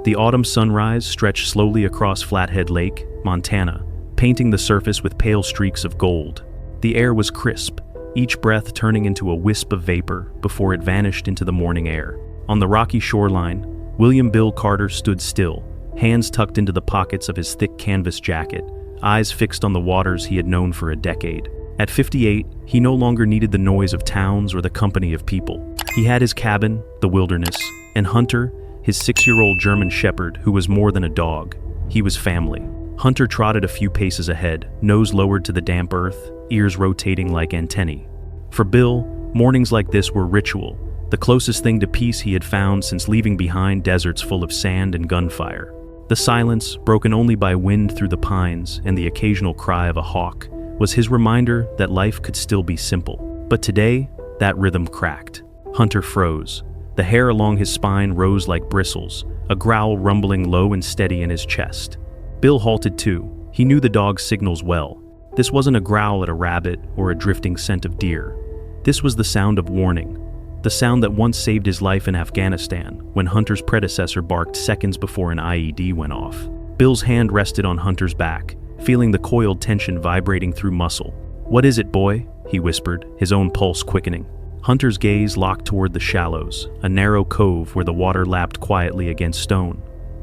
The autumn sunrise stretched slowly across Flathead Lake, Montana, painting the surface with pale streaks of gold. The air was crisp, each breath turning into a wisp of vapor before it vanished into the morning air. On the rocky shoreline, William Bill Carter stood still, hands tucked into the pockets of his thick canvas jacket, eyes fixed on the waters he had known for a decade. At 58, he no longer needed the noise of towns or the company of people. He had his cabin, the wilderness, and Hunter, his 6-year-old German shepherd who was more than a dog. He was family. Hunter trotted a few paces ahead, nose lowered to the damp earth, ears rotating like antennae. For Bill, mornings like this were ritual, the closest thing to peace he had found since leaving behind deserts full of sand and gunfire. The silence, broken only by wind through the pines and the occasional cry of a hawk, was his reminder that life could still be simple. But today, that rhythm cracked. Hunter froze. The hair along his spine rose like bristles, a growl rumbling low and steady in his chest. Bill halted too. He knew the dog's signals well. This wasn't a growl at a rabbit or a drifting scent of deer. This was the sound of warning, the sound that once saved his life in Afghanistan when Hunter's predecessor barked seconds before an IED went off. Bill's hand rested on Hunter's back, feeling the coiled tension vibrating through muscle. "What is it, boy?" he whispered, his own pulse quickening. Hunter's gaze locked toward the shallows, a narrow cove where the water lapped quietly against stone.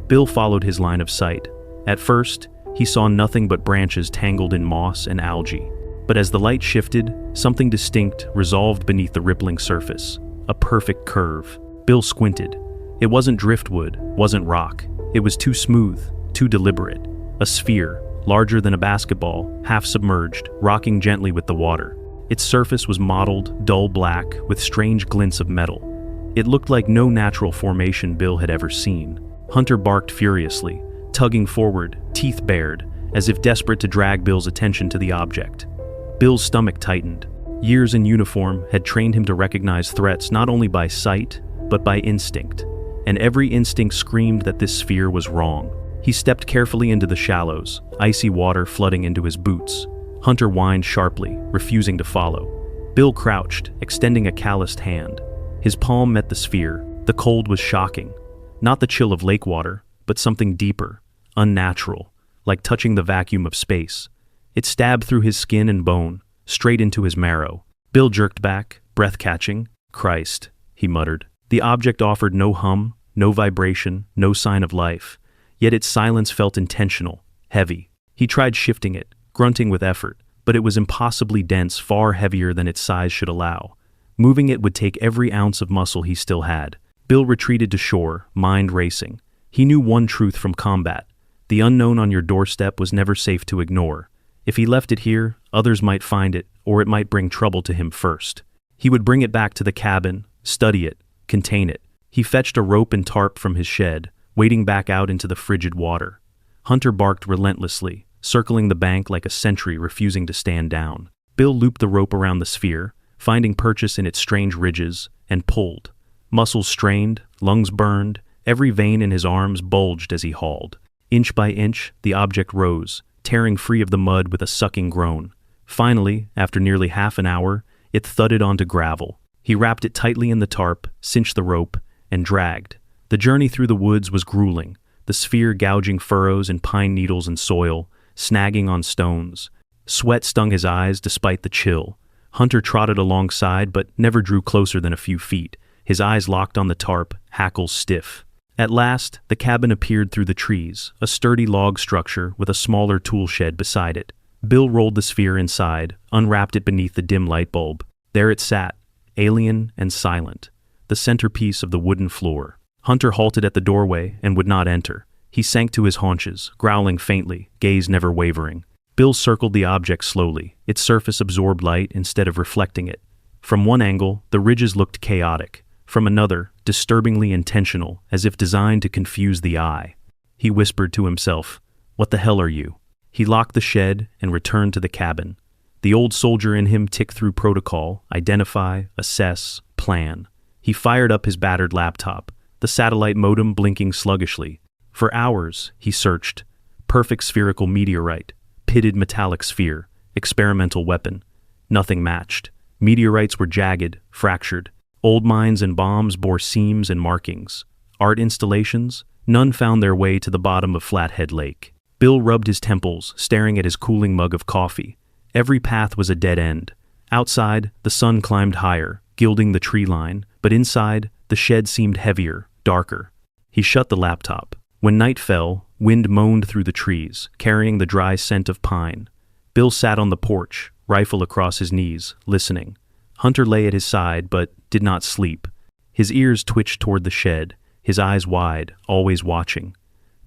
Bill followed his line of sight. At first, he saw nothing but branches tangled in moss and algae. But as the light shifted, something distinct resolved beneath the rippling surface. A perfect curve. Bill squinted. It wasn't driftwood, wasn't rock. It was too smooth, too deliberate. A sphere, larger than a basketball, half submerged, rocking gently with the water. Its surface was mottled, dull black, with strange glints of metal. It looked like no natural formation Bill had ever seen. Hunter barked furiously, tugging forward, teeth bared, as if desperate to drag Bill's attention to the object. Bill's stomach tightened. Years in uniform had trained him to recognize threats not only by sight, but by instinct. And every instinct screamed that this sphere was wrong. He stepped carefully into the shallows, icy water flooding into his boots. Hunter whined sharply, refusing to follow. Bill crouched, extending a calloused hand. His palm met the sphere. The cold was shocking. Not the chill of lake water, but something deeper, unnatural, like touching the vacuum of space. It stabbed through his skin and bone, straight into his marrow. Bill jerked back, breath catching. "Christ," he muttered. The object offered no hum, no vibration, no sign of life. Yet its silence felt intentional, heavy. He tried shifting it, grunting with effort, but it was impossibly dense, far heavier than its size should allow. Moving it would take every ounce of muscle he still had. Bill retreated to shore, mind racing. He knew one truth from combat. The unknown on your doorstep was never safe to ignore. If he left it here, others might find it, or it might bring trouble to him first. He would bring it back to the cabin, study it, contain it. He fetched a rope and tarp from his shed, wading back out into the frigid water. Hunter barked relentlessly, circling the bank like a sentry refusing to stand down. Bill looped the rope around the sphere, finding purchase in its strange ridges, and pulled. Muscles strained, lungs burned, every vein in his arms bulged as he hauled. Inch by inch, the object rose, tearing free of the mud with a sucking groan. Finally, after nearly half an hour, it thudded onto gravel. He wrapped it tightly in the tarp, cinched the rope, and dragged. The journey through the woods was grueling, the sphere gouging furrows in pine needles and soil, snagging on stones. Sweat stung his eyes despite the chill. Hunter trotted alongside but never drew closer than a few feet, his eyes locked on the tarp, hackles stiff. At last, the cabin appeared through the trees, a sturdy log structure with a smaller tool shed beside it. Bill rolled the sphere inside, unwrapped it beneath the dim light bulb. There it sat, alien and silent, the centerpiece of the wooden floor. Hunter halted at the doorway and would not enter. He sank to his haunches, growling faintly, gaze never wavering. Bill circled the object slowly, its surface absorbed light instead of reflecting it. From one angle, the ridges looked chaotic. From another, disturbingly intentional, as if designed to confuse the eye. He whispered to himself, "What the hell are you?" He locked the shed and returned to the cabin. The old soldier in him ticked through protocol, identify, assess, plan. He fired up his battered laptop, the satellite modem blinking sluggishly. For hours, he searched. Perfect spherical meteorite, pitted metallic sphere, experimental weapon. Nothing matched. Meteorites were jagged, fractured. Old mines and bombs bore seams and markings. art installations, none found their way to the bottom of Flathead Lake. Bill rubbed his temples, staring at his cooling mug of coffee. Every path was a dead end. Outside, the sun climbed higher, gilding the tree line, but inside, the shed seemed heavier, darker. He shut the laptop. When night fell, wind moaned through the trees, carrying the dry scent of pine. Bill sat on the porch, rifle across his knees, listening. Hunter lay at his side, but did not sleep. His ears twitched toward the shed, his eyes wide, always watching.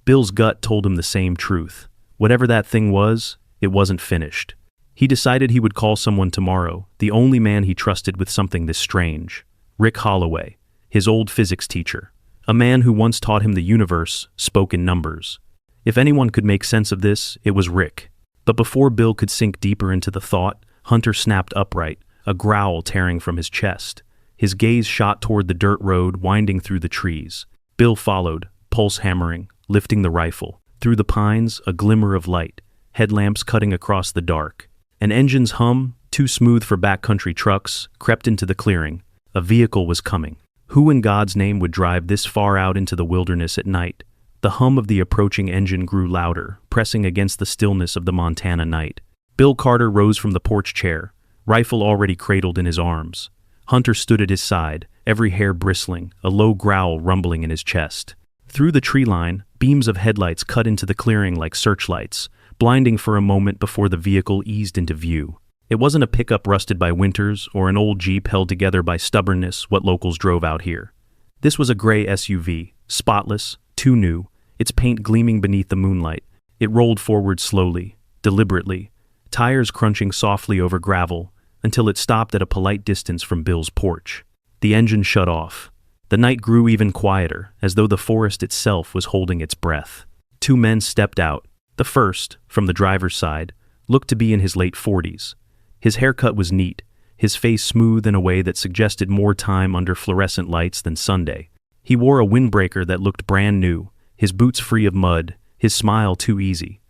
Bill's gut told him the same truth. Whatever that thing was, it wasn't finished. He decided he would call someone tomorrow, the only man he trusted with something this strange. Rick Holloway, his old physics teacher. A man who once taught him the universe spoke in numbers. If anyone could make sense of this, it was Rick. But before Bill could sink deeper into the thought, Hunter snapped upright, a growl tearing from his chest. His gaze shot toward the dirt road winding through the trees. Bill followed, pulse hammering, lifting the rifle. Through the pines, a glimmer of light, headlamps cutting across the dark. An engine's hum, too smooth for backcountry trucks, crept into the clearing. A vehicle was coming. Who in God's name would drive this far out into the wilderness at night? The hum of the approaching engine grew louder, pressing against the stillness of the Montana night. Bill Carter rose from the porch chair, rifle already cradled in his arms. Hunter stood at his side, every hair bristling, a low growl rumbling in his chest. Through the tree line, beams of headlights cut into the clearing like searchlights, blinding for a moment before the vehicle eased into view. It wasn't a pickup rusted by winters or an old Jeep held together by stubbornness what locals drove out here. This was a gray SUV, spotless, too new, its paint gleaming beneath the moonlight. It rolled forward slowly, deliberately, tires crunching softly over gravel, until it stopped at a polite distance from Bill's porch. The engine shut off. The night grew even quieter, as though the forest itself was holding its breath. Two men stepped out. The first, from the driver's side, looked to be in his late 40s. His haircut was neat, his face smooth in a way that suggested more time under fluorescent lights than Sunday. He wore a windbreaker that looked brand new, his boots free of mud, his smile too easy.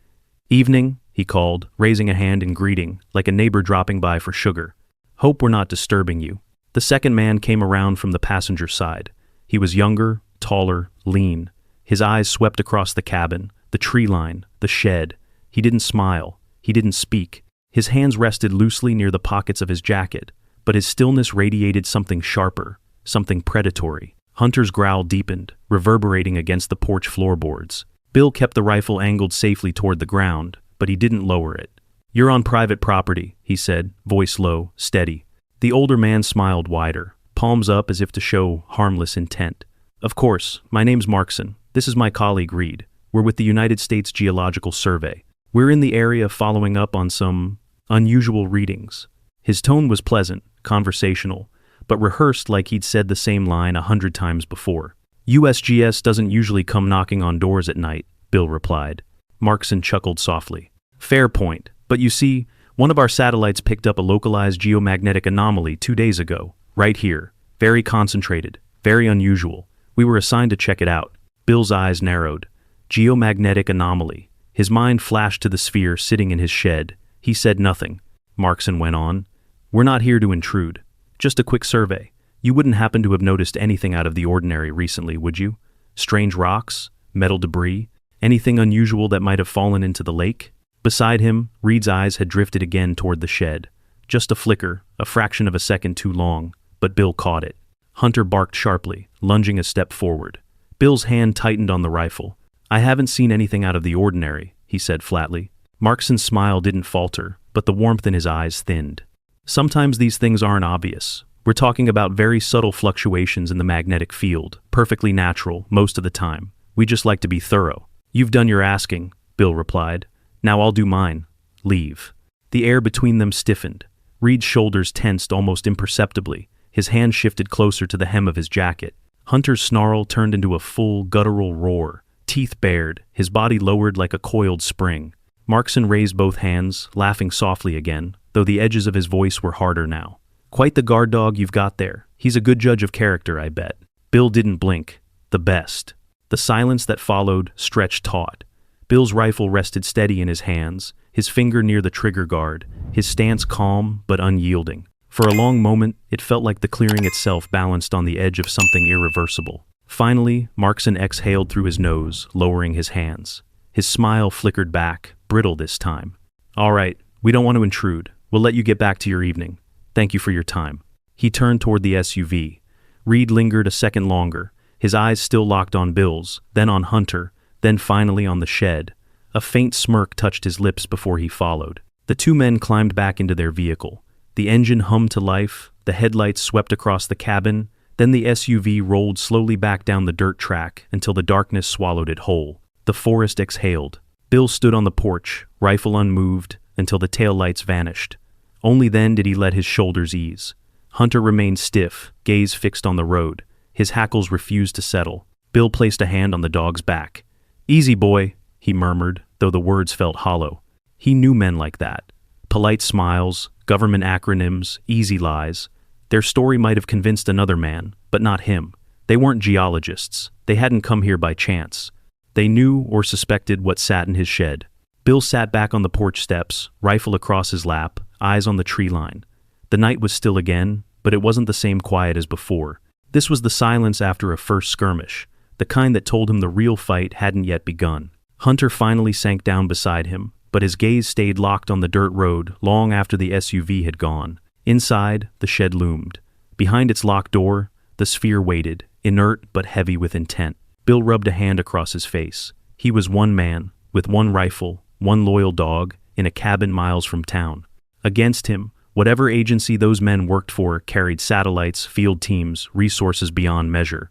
"Evening," he called, raising a hand in greeting, like a neighbor dropping by for sugar. "Hope we're not disturbing you." The second man came around from the passenger side. He was younger, taller, lean. His eyes swept across the cabin, the tree line, the shed. He didn't smile. He didn't speak. His hands rested loosely near the pockets of his jacket, but his stillness radiated something sharper, something predatory. Hunter's growl deepened, reverberating against the porch floorboards. Bill kept the rifle angled safely toward the ground, but he didn't lower it. "You're on private property," he said, voice low, steady. The older man smiled wider, palms up as if to show harmless intent. "Of course, my name's Markson. This is my colleague Reed. We're with the United States Geological Survey. We're in the area following up on some unusual readings." His tone was pleasant, conversational, but rehearsed like he'd said the same line 100 times before. "USGS doesn't usually come knocking on doors at night," Bill replied. Markson chuckled softly. "Fair point, but you see, one of our satellites picked up a localized geomagnetic anomaly 2 days ago, right here. Very concentrated, very unusual. We were assigned to check it out." Bill's eyes narrowed. Geomagnetic anomaly. His mind flashed to the sphere sitting in his shed. He said nothing. Markson went on. "We're not here to intrude. Just a quick survey. You wouldn't happen to have noticed anything out of the ordinary recently, would you? Strange rocks? Metal debris? Anything unusual that might have fallen into the lake?" Beside him, Reed's eyes had drifted again toward the shed. Just a flicker, a fraction of a second too long, but Bill caught it. Hunter barked sharply, lunging a step forward. Bill's hand tightened on the rifle. "I haven't seen anything out of the ordinary," he said flatly. Markson's smile didn't falter, but the warmth in his eyes thinned. "Sometimes these things aren't obvious. We're talking about very subtle fluctuations in the magnetic field, perfectly natural, most of the time. We just like to be thorough." "You've done your asking," Bill replied. "Now I'll do mine. Leave." The air between them stiffened. Reed's shoulders tensed almost imperceptibly. His hand shifted closer to the hem of his jacket. Hunter's snarl turned into a full, guttural roar. Teeth bared, his body lowered like a coiled spring. Markson raised both hands, laughing softly again, though the edges of his voice were harder now. "Quite the guard dog you've got there. He's a good judge of character, I bet." Bill didn't blink. The best. The silence that followed stretched taut. Bill's rifle rested steady in his hands, his finger near the trigger guard, his stance calm but unyielding. For a long moment, it felt like the clearing itself balanced on the edge of something irreversible. Finally, Markson exhaled through his nose, lowering his hands. His smile flickered back, brittle this time. "All right, we don't want to intrude. We'll let you get back to your evening. Thank you for your time." He turned toward the SUV. Reed lingered a second longer, his eyes still locked on Bill's, then on Hunter, then finally on the shed. A faint smirk touched his lips before he followed. The two men climbed back into their vehicle. The engine hummed to life, the headlights swept across the cabin, then the SUV rolled slowly back down the dirt track until the darkness swallowed it whole. The forest exhaled. Bill stood on the porch, rifle unmoved, until the taillights vanished. Only then did he let his shoulders ease. Hunter remained stiff, gaze fixed on the road. His hackles refused to settle. Bill placed a hand on the dog's back. "Easy, boy," he murmured, though the words felt hollow. He knew men like that. Polite smiles, government acronyms, easy lies. Their story might have convinced another man, but not him. They weren't geologists. They hadn't come here by chance. They knew or suspected what sat in his shed. Bill sat back on the porch steps, rifle across his lap, eyes on the tree line. The night was still again, but it wasn't the same quiet as before. This was the silence after a first skirmish, the kind that told him the real fight hadn't yet begun. Hunter finally sank down beside him, but his gaze stayed locked on the dirt road long after the SUV had gone. Inside, the shed loomed. Behind its locked door, the sphere waited, inert but heavy with intent. Bill rubbed a hand across his face. He was one man, with one rifle, one loyal dog, in a cabin miles from town. Against him, whatever agency those men worked for carried satellites, field teams, resources beyond measure.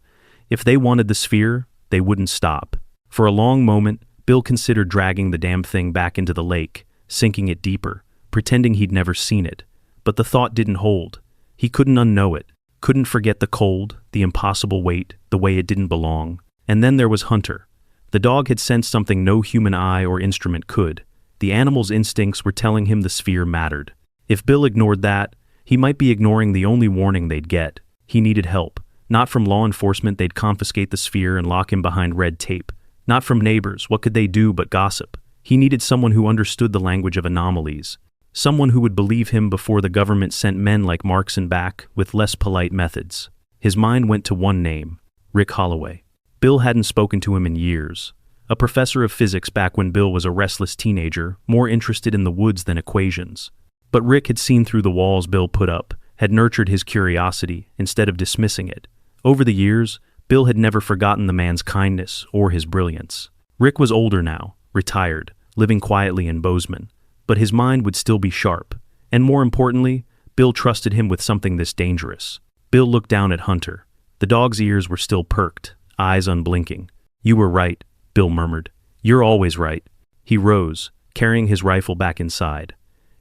If they wanted the sphere, they wouldn't stop. For a long moment, Bill considered dragging the damn thing back into the lake, sinking it deeper, pretending he'd never seen it. But the thought didn't hold. He couldn't unknow it, couldn't forget the cold, the impossible weight, the way it didn't belong. And then there was Hunter. The dog had sensed something no human eye or instrument could. The animal's instincts were telling him the sphere mattered. If Bill ignored that, he might be ignoring the only warning they'd get. He needed help. Not from law enforcement, they'd confiscate the sphere and lock him behind red tape. Not from neighbors, what could they do but gossip? He needed someone who understood the language of anomalies. Someone who would believe him before the government sent men like Markson back with less polite methods. His mind went to one name, Rick Holloway. Bill hadn't spoken to him in years. A professor of physics back when Bill was a restless teenager, more interested in the woods than equations. But Rick had seen through the walls Bill put up, had nurtured his curiosity instead of dismissing it. Over the years, Bill had never forgotten the man's kindness or his brilliance. Rick was older now, retired, living quietly in Bozeman. But his mind would still be sharp. And more importantly, Bill trusted him with something this dangerous. Bill looked down at Hunter. The dog's ears were still perked, eyes unblinking. "You were right," Bill murmured. "You're always right." He rose, carrying his rifle back inside.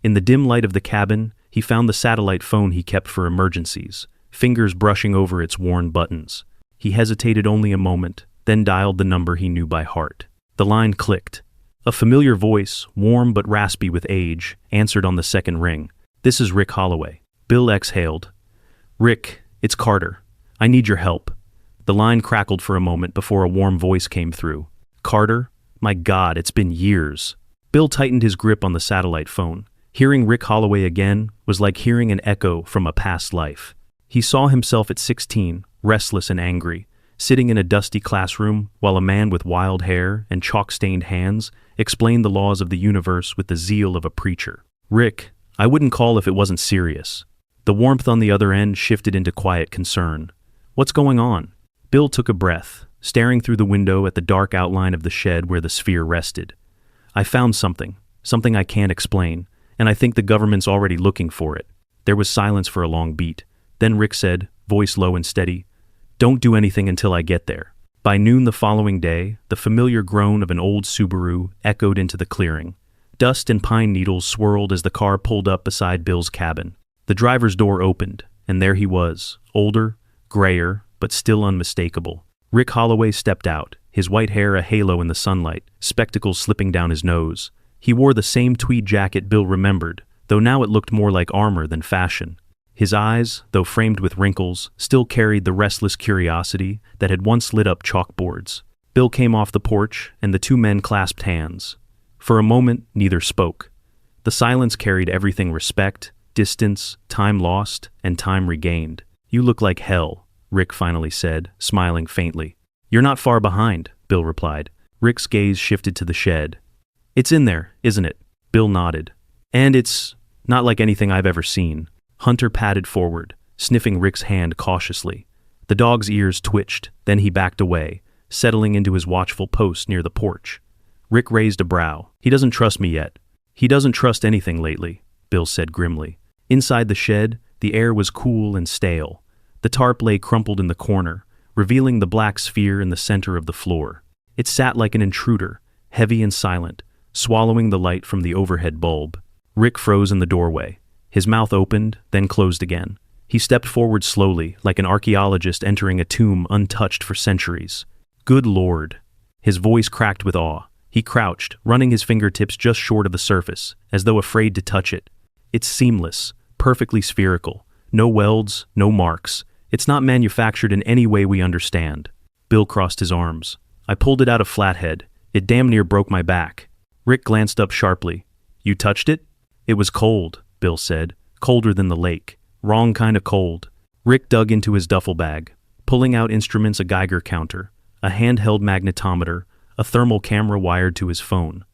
In the dim light of the cabin, he found the satellite phone he kept for emergencies, fingers brushing over its worn buttons. He hesitated only a moment, then dialed the number he knew by heart. The line clicked. A familiar voice, warm but raspy with age, answered on the second ring. "This is Rick Holloway." Bill exhaled. "Rick, it's Carter. I need your help." The line crackled for a moment before a warm voice came through. "Carter? My God, it's been years." Bill tightened his grip on the satellite phone. Hearing Rick Holloway again was like hearing an echo from a past life. He saw himself at 16, restless and angry, sitting in a dusty classroom while a man with wild hair and chalk-stained hands explained the laws of the universe with the zeal of a preacher. "Rick, I wouldn't call if it wasn't serious." The warmth on the other end shifted into quiet concern. "What's going on?" Bill took a breath, staring through the window at the dark outline of the shed where the sphere rested. "I found something I can't explain, and I think the government's already looking for it." There was silence for a long beat. Then Rick said, voice low and steady, "Don't do anything until I get there." By noon the following day, the familiar groan of an old Subaru echoed into the clearing. Dust and pine needles swirled as the car pulled up beside Bill's cabin. The driver's door opened, and there he was, older, grayer, but still unmistakable. Rick Holloway stepped out, his white hair a halo in the sunlight, spectacles slipping down his nose. He wore the same tweed jacket Bill remembered, though now it looked more like armor than fashion. His eyes, though framed with wrinkles, still carried the restless curiosity that had once lit up chalkboards. Bill came off the porch, and the two men clasped hands. For a moment, neither spoke. The silence carried everything: respect, distance, time lost, and time regained. "You look like hell," Rick finally said, smiling faintly. You're not far behind, Bill replied. Rick's gaze shifted to the shed. It's in there, isn't it? Bill nodded. And it's not like anything I've ever seen. Hunter padded forward, sniffing Rick's hand cautiously. The dog's ears twitched, then he backed away, settling into his watchful post near the porch. Rick raised a brow. He doesn't trust me yet. He doesn't trust anything lately, Bill said grimly. Inside the shed, the air was cool and stale. The tarp lay crumpled in the corner, revealing the black sphere in the center of the floor. It sat like an intruder, heavy and silent, swallowing the light from the overhead bulb. Rick froze in the doorway. His mouth opened, then closed again. He stepped forward slowly, like an archaeologist entering a tomb untouched for centuries. Good Lord. His voice cracked with awe. He crouched, running his fingertips just short of the surface, as though afraid to touch it. It's seamless, perfectly spherical. No welds, no marks. It's not manufactured in any way we understand. Bill crossed his arms. I pulled it out of Flathead. It damn near broke my back. Rick glanced up sharply. You touched it? It was cold, Bill said. Colder than the lake. Wrong kind of cold. Rick dug into his duffel bag, pulling out instruments, a Geiger counter, a handheld magnetometer, a thermal camera wired to his phone.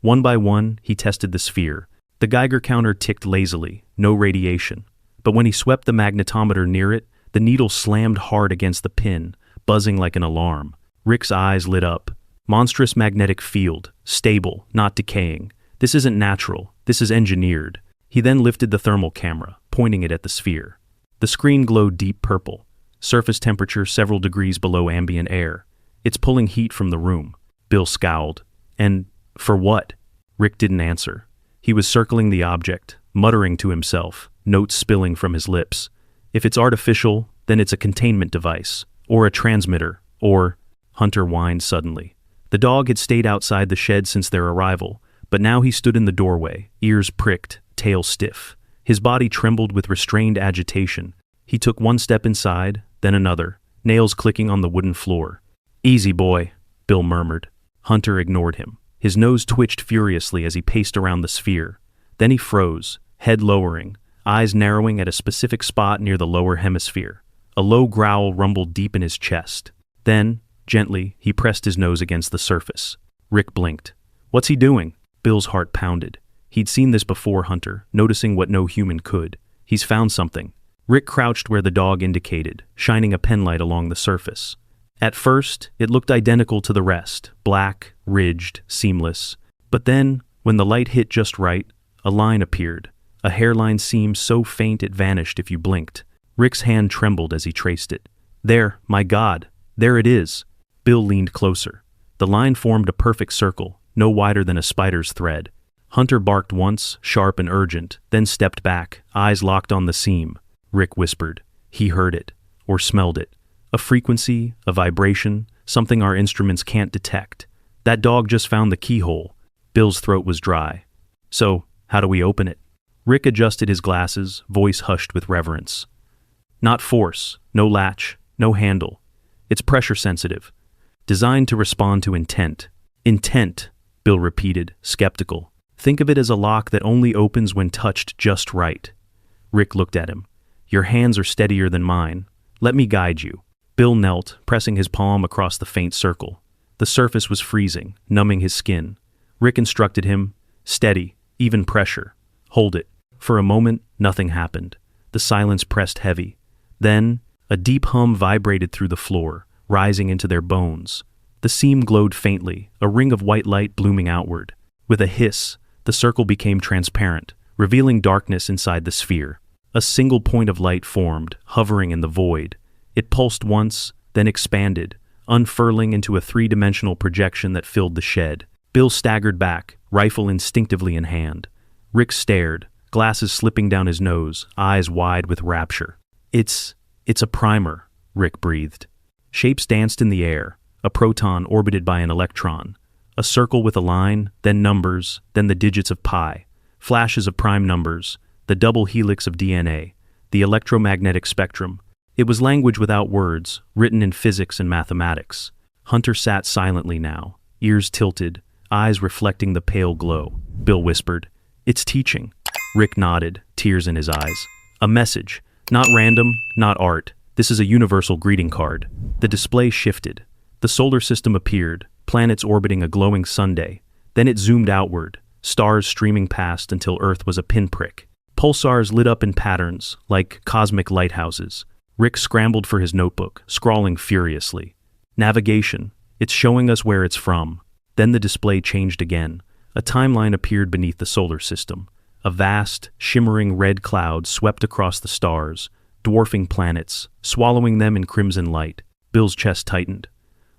One by one, he tested the sphere. The Geiger counter ticked lazily, no radiation. But when he swept the magnetometer near it, the needle slammed hard against the pin, buzzing like an alarm. Rick's eyes lit up. Monstrous magnetic field, stable, not decaying. This isn't natural, this is engineered. He then lifted the thermal camera, pointing it at the sphere. The screen glowed deep purple, surface temperature several degrees below ambient air. It's pulling heat from the room. Bill scowled. And for what? Rick didn't answer. He was circling the object, muttering to himself, notes spilling from his lips. If it's artificial, then it's a containment device, or a transmitter, or... Hunter whined suddenly. The dog had stayed outside the shed since their arrival, but now he stood in the doorway, ears pricked, tail stiff. His body trembled with restrained agitation. He took one step inside, then another, nails clicking on the wooden floor. Easy, boy, Bill murmured. Hunter ignored him. His nose twitched furiously as he paced around the sphere. Then he froze, head lowering, eyes narrowing at a specific spot near the lower hemisphere. A low growl rumbled deep in his chest. Then, gently, he pressed his nose against the surface. Rick blinked. What's he doing? Bill's heart pounded. He'd seen this before, Hunter, noticing what no human could. He's found something. Rick crouched where the dog indicated, shining a penlight along the surface. At first, it looked identical to the rest, black, ridged, seamless. But then, when the light hit just right, a line appeared, a hairline seam so faint it vanished if you blinked. Rick's hand trembled as he traced it. There, my God, there it is. Bill leaned closer. The line formed a perfect circle, no wider than a spider's thread. Hunter barked once, sharp and urgent, then stepped back, eyes locked on the seam. Rick whispered. He heard it, or smelled it. A frequency, a vibration, something our instruments can't detect. That dog just found the keyhole. Bill's throat was dry. So, how do we open it? Rick adjusted his glasses, voice hushed with reverence. Not force, no latch, no handle. It's pressure sensitive. Designed to respond to intent. Intent, Bill repeated, skeptical. Think of it as a lock that only opens when touched just right. Rick looked at him. Your hands are steadier than mine. Let me guide you. Bill knelt, pressing his palm across the faint circle. The surface was freezing, numbing his skin. Rick instructed him, steady, even pressure. Hold it. For a moment, nothing happened. The silence pressed heavy. Then, a deep hum vibrated through the floor, rising into their bones. The seam glowed faintly, a ring of white light blooming outward. With a hiss, the circle became transparent, revealing darkness inside the sphere. A single point of light formed, hovering in the void. It pulsed once, then expanded, unfurling into a three-dimensional projection that filled the shed. Bill staggered back, rifle instinctively in hand. Rick stared, glasses slipping down his nose, eyes wide with rapture. It's a primer, Rick breathed. Shapes danced in the air, a proton orbited by an electron. A circle with a line, then numbers, then the digits of pi. Flashes of prime numbers, the double helix of DNA, the electromagnetic spectrum. It was language without words, written in physics and mathematics. Hunter sat silently now, ears tilted, eyes reflecting the pale glow. Bill whispered, "It's teaching." Rick nodded, tears in his eyes. A message, not random, not art, This is a universal greeting card. The display shifted. The solar system appeared, planets orbiting a glowing Sunday. Then it zoomed outward, stars streaming past until Earth was a pinprick. Pulsars lit up in patterns, like cosmic lighthouses. Rick scrambled for his notebook, scrawling furiously. Navigation. It's showing us where it's from. Then the display changed again. A timeline appeared beneath the solar system. A vast, shimmering red cloud swept across the stars, dwarfing planets, swallowing them in crimson light. Bill's chest tightened.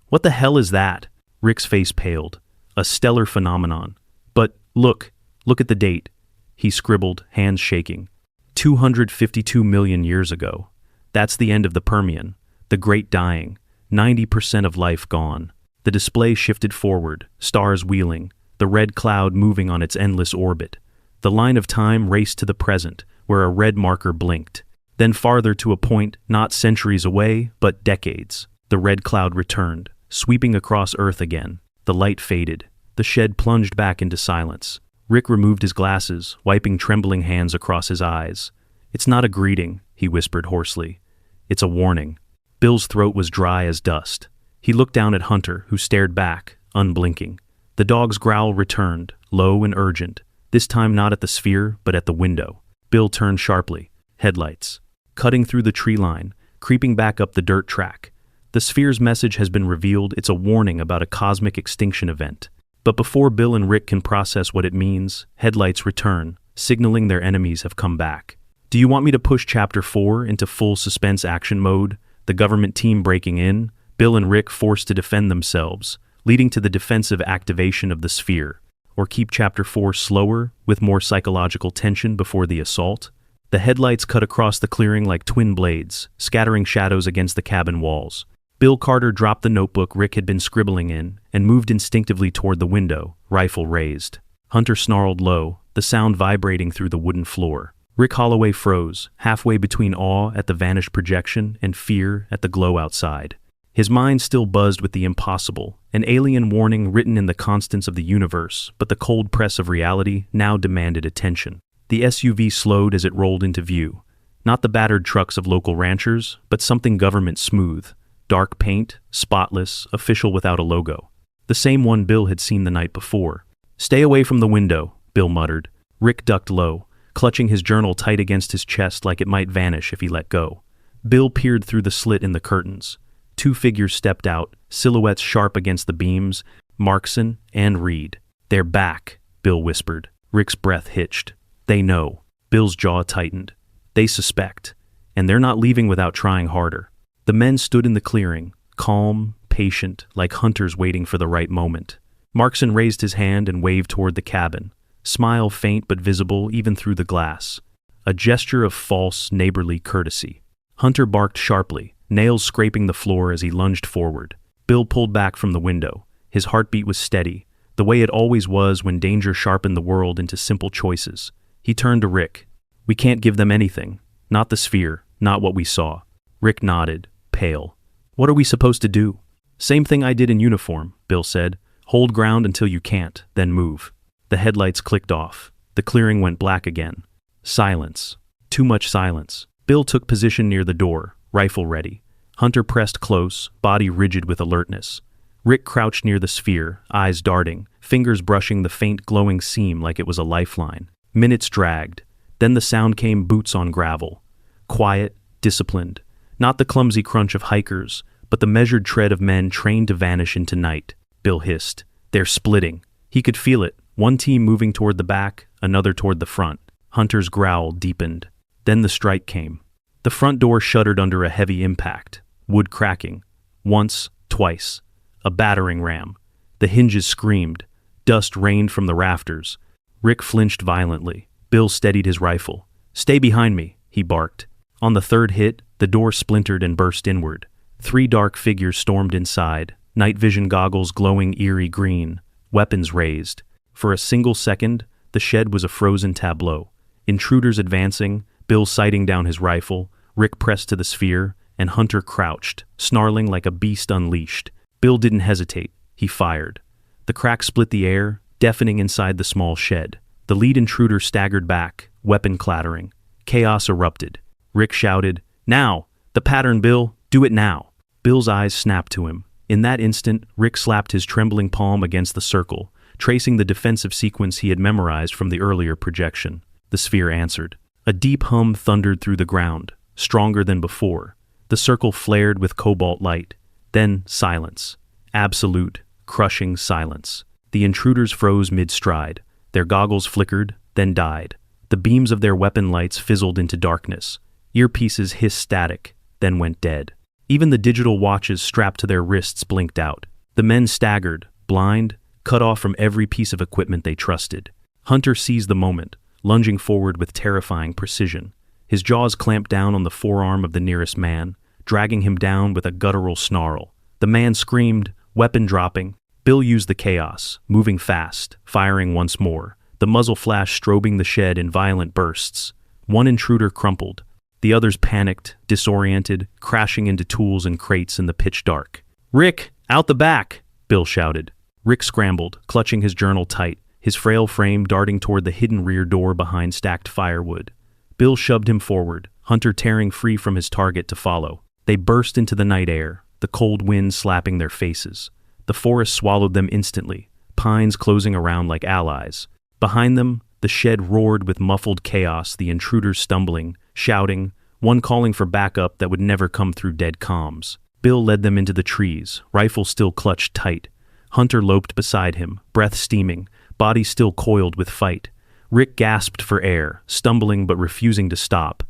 What the hell is that? Rick's face paled. A stellar phenomenon. But look at the date. He scribbled, hands shaking. 252 million years ago. That's the end of the Permian. The Great Dying. 90% of life gone. The display shifted forward, stars wheeling, the red cloud moving on its endless orbit. The line of time raced to the present, where a red marker blinked. Then farther to a point not centuries away, but decades. The red cloud returned, sweeping across Earth again. The light faded. The shed plunged back into silence. Rick removed his glasses, wiping trembling hands across his eyes. It's not a greeting, he whispered hoarsely. It's a warning. Bill's throat was dry as dust. He looked down at Hunter, who stared back, unblinking. The dog's growl returned, low and urgent, this time not at the sphere, but at the window. Bill turned sharply. Headlights. Cutting through the tree line, creeping back up the dirt track. The sphere's message has been revealed. It's a warning about a cosmic extinction event. But before Bill and Rick can process what it means, headlights return, signaling their enemies have come back. Do you want me to push Chapter 4 into full suspense action mode? The government team breaking in, Bill and Rick forced to defend themselves, leading to the defensive activation of the sphere. Or keep Chapter 4 slower, with more psychological tension before the assault? The headlights cut across the clearing like twin blades, scattering shadows against the cabin walls. Bill Carter dropped the notebook Rick had been scribbling in and moved instinctively toward the window, rifle raised. Hunter snarled low, the sound vibrating through the wooden floor. Rick Holloway froze, halfway between awe at the vanished projection and fear at the glow outside. His mind still buzzed with the impossible, an alien warning written in the constants of the universe, but the cold press of reality now demanded attention. The SUV slowed as it rolled into view. Not the battered trucks of local ranchers, but something government smooth. Dark paint, spotless, official without a logo. The same one Bill had seen the night before. Stay away from the window, Bill muttered. Rick ducked low, clutching his journal tight against his chest like it might vanish if he let go. Bill peered through the slit in the curtains. Two figures stepped out, silhouettes sharp against the beams, Markson and Reed. They're back, Bill whispered. Rick's breath hitched. They know. Bill's jaw tightened. They suspect. And they're not leaving without trying harder. The men stood in the clearing, calm, patient, like hunters waiting for the right moment. Markson raised his hand and waved toward the cabin, smile faint but visible even through the glass. A gesture of false, neighborly courtesy. Hunter barked sharply, nails scraping the floor as he lunged forward. Bill pulled back from the window. His heartbeat was steady, the way it always was when danger sharpened the world into simple choices. He turned to Rick. We can't give them anything. Not the sphere, not what we saw. Rick nodded, pale. What are we supposed to do? Same thing I did in uniform, Bill said. Hold ground until you can't, then move. The headlights clicked off. The clearing went black again. Silence. Too much silence. Bill took position near the door, rifle ready. Hunter pressed close, body rigid with alertness. Rick crouched near the sphere, eyes darting, fingers brushing the faint glowing seam like it was a lifeline. Minutes dragged. Then the sound came, boots on gravel. Quiet, disciplined. Not the clumsy crunch of hikers, but the measured tread of men trained to vanish into night. Bill hissed. They're splitting. He could feel it. One team moving toward the back, another toward the front. Hunter's growl deepened. Then the strike came. The front door shuddered under a heavy impact. Wood cracking. Once, twice. A battering ram. The hinges screamed. Dust rained from the rafters. Rick flinched violently. Bill steadied his rifle. Stay behind me, he barked. On the third hit, the door splintered and burst inward. 3 dark figures stormed inside, night vision goggles glowing eerie green, weapons raised. For a single second, the shed was a frozen tableau. Intruders advancing, Bill sighting down his rifle, Rick pressed to the sphere, and Hunter crouched, snarling like a beast unleashed. Bill didn't hesitate. He fired. The crack split the air, deafening inside the small shed. The lead intruder staggered back, weapon clattering. Chaos erupted. Rick shouted, Now! "The pattern, Bill. Do it now." Bill's eyes snapped to him. In that instant, Rick slapped his trembling palm against the circle, tracing the defensive sequence he had memorized from the earlier projection. The sphere answered. A deep hum thundered through the ground, stronger than before. The circle flared with cobalt light. Then silence. Absolute, crushing silence. The intruders froze mid-stride. Their goggles flickered, then died. The beams of their weapon lights fizzled into darkness. Earpieces hissed static, then went dead. Even the digital watches strapped to their wrists blinked out. The men staggered, blind, cut off from every piece of equipment they trusted. Hunter seized the moment, lunging forward with terrifying precision. His jaws clamped down on the forearm of the nearest man, dragging him down with a guttural snarl. The man screamed, weapon dropping. Bill used the chaos, moving fast, firing once more, the muzzle flash strobing the shed in violent bursts. One intruder crumpled. The others panicked, disoriented, crashing into tools and crates in the pitch dark. "Rick, out the back!" Bill shouted. Rick scrambled, clutching his journal tight, his frail frame darting toward the hidden rear door behind stacked firewood. Bill shoved him forward, Hunter tearing free from his target to follow. They burst into the night air, the cold wind slapping their faces. The forest swallowed them instantly, pines closing around like allies. Behind them, the shed roared with muffled chaos, the intruders stumbling, shouting, one calling for backup that would never come through dead comms. Bill led them into the trees, rifle still clutched tight. Hunter loped beside him, breath steaming, body still coiled with fight. Rick gasped for air, stumbling but refusing to stop.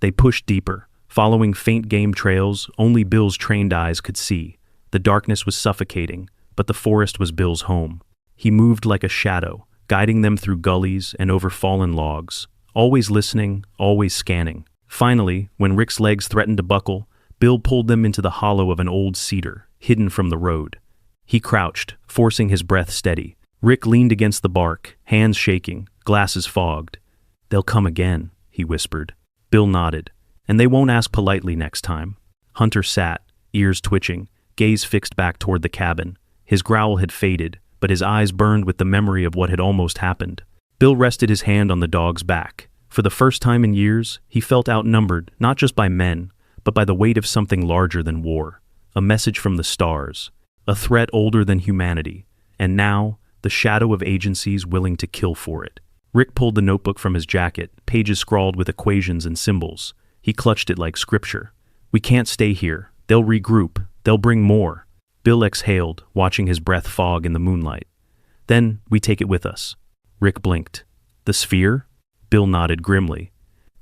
They pushed deeper, following faint game trails only Bill's trained eyes could see. The darkness was suffocating, but the forest was Bill's home. He moved like a shadow, guiding them through gullies and over fallen logs, always listening, always scanning. Finally, when Rick's legs threatened to buckle, Bill pulled them into the hollow of an old cedar, hidden from the road. He crouched, forcing his breath steady. Rick leaned against the bark, hands shaking, glasses fogged. "They'll come again," he whispered. Bill nodded. "And they won't ask politely next time." Hunter sat, ears twitching, gaze fixed back toward the cabin. His growl had faded, but his eyes burned with the memory of what had almost happened. Bill rested his hand on the dog's back. For the first time in years, he felt outnumbered, not just by men, but by the weight of something larger than war. A message from the stars. A threat older than humanity. And now, the shadow of agencies willing to kill for it. Rick pulled the notebook from his jacket, pages scrawled with equations and symbols. He clutched it like scripture. "We can't stay here. They'll regroup. They'll bring more." Bill exhaled, watching his breath fog in the moonlight. "Then we take it with us." Rick blinked. "The sphere?" Bill nodded grimly.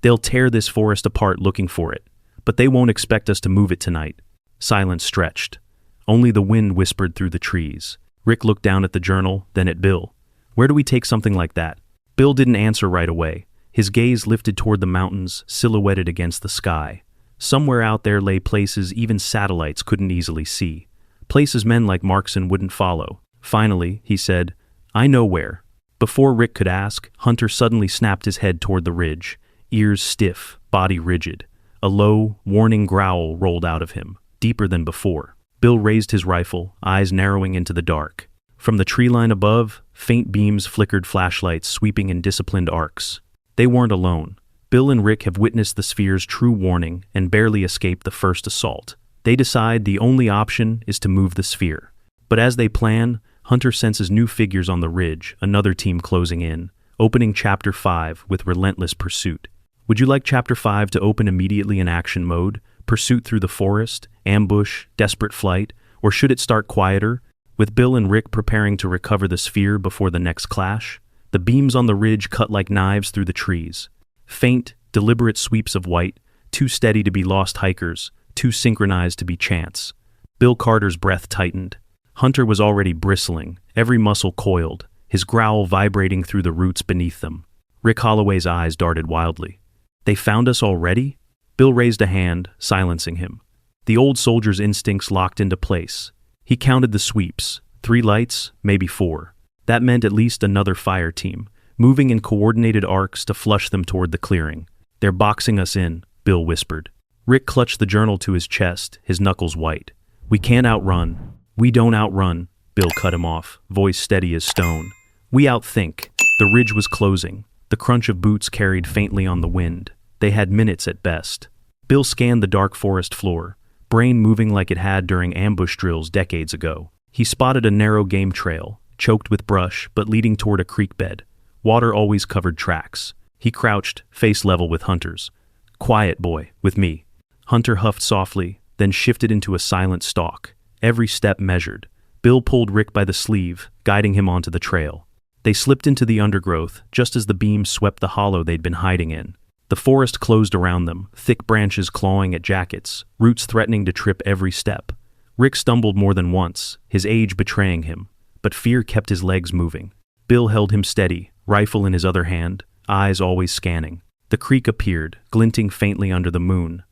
"They'll tear this forest apart looking for it, but they won't expect us to move it tonight." Silence stretched. Only the wind whispered through the trees. Rick looked down at the journal, then at Bill. "Where do we take something like that?" Bill didn't answer right away. His gaze lifted toward the mountains, silhouetted against the sky. Somewhere out there lay places even satellites couldn't easily see. Places men like Markson wouldn't follow. Finally, he said, "I know where." Before Rick could ask, Hunter suddenly snapped his head toward the ridge, ears stiff, body rigid. A low, warning growl rolled out of him, deeper than before. Bill raised his rifle, eyes narrowing into the dark. From the tree line above, faint beams flickered flashlights sweeping in disciplined arcs. They weren't alone. Bill and Rick have witnessed the sphere's true warning and barely escaped the first assault. They decide the only option is to move the sphere. But as they plan, Hunter senses new figures on the ridge, another team closing in, opening Chapter 5 with relentless pursuit. Would you like Chapter 5 to open immediately in action mode, pursuit through the forest, ambush, desperate flight, or should it start quieter, with Bill and Rick preparing to recover the sphere before the next clash? The beams on the ridge cut like knives through the trees. Faint, deliberate sweeps of white, too steady to be lost hikers, too synchronized to be chance. Bill Carter's breath tightened. Hunter was already bristling, every muscle coiled, his growl vibrating through the roots beneath them. Rick Holloway's eyes darted wildly. "They found us already?" Bill raised a hand, silencing him. The old soldier's instincts locked into place. He counted the sweeps, 3 lights, maybe 4. That meant at least another fire team, moving in coordinated arcs to flush them toward the clearing. "They're boxing us in," Bill whispered. Rick clutched the journal to his chest, his knuckles white. "We can't outrun." "We don't outrun," Bill cut him off, voice steady as stone. "We outthink." The ridge was closing. The crunch of boots carried faintly on the wind. They had minutes at best. Bill scanned the dark forest floor, brain moving like it had during ambush drills decades ago. He spotted a narrow game trail, choked with brush but leading toward a creek bed. Water always covered tracks. He crouched, face level with Hunter's. "Quiet, boy, with me." Hunter huffed softly, then shifted into a silent stalk, every step measured. Bill pulled Rick by the sleeve, guiding him onto the trail. They slipped into the undergrowth just as the beams swept the hollow they'd been hiding in. The forest closed around them, thick branches clawing at jackets, roots threatening to trip every step. Rick stumbled more than once, his age betraying him, but fear kept his legs moving. Bill held him steady, rifle in his other hand, eyes always scanning. The creek appeared, glinting faintly under the moon.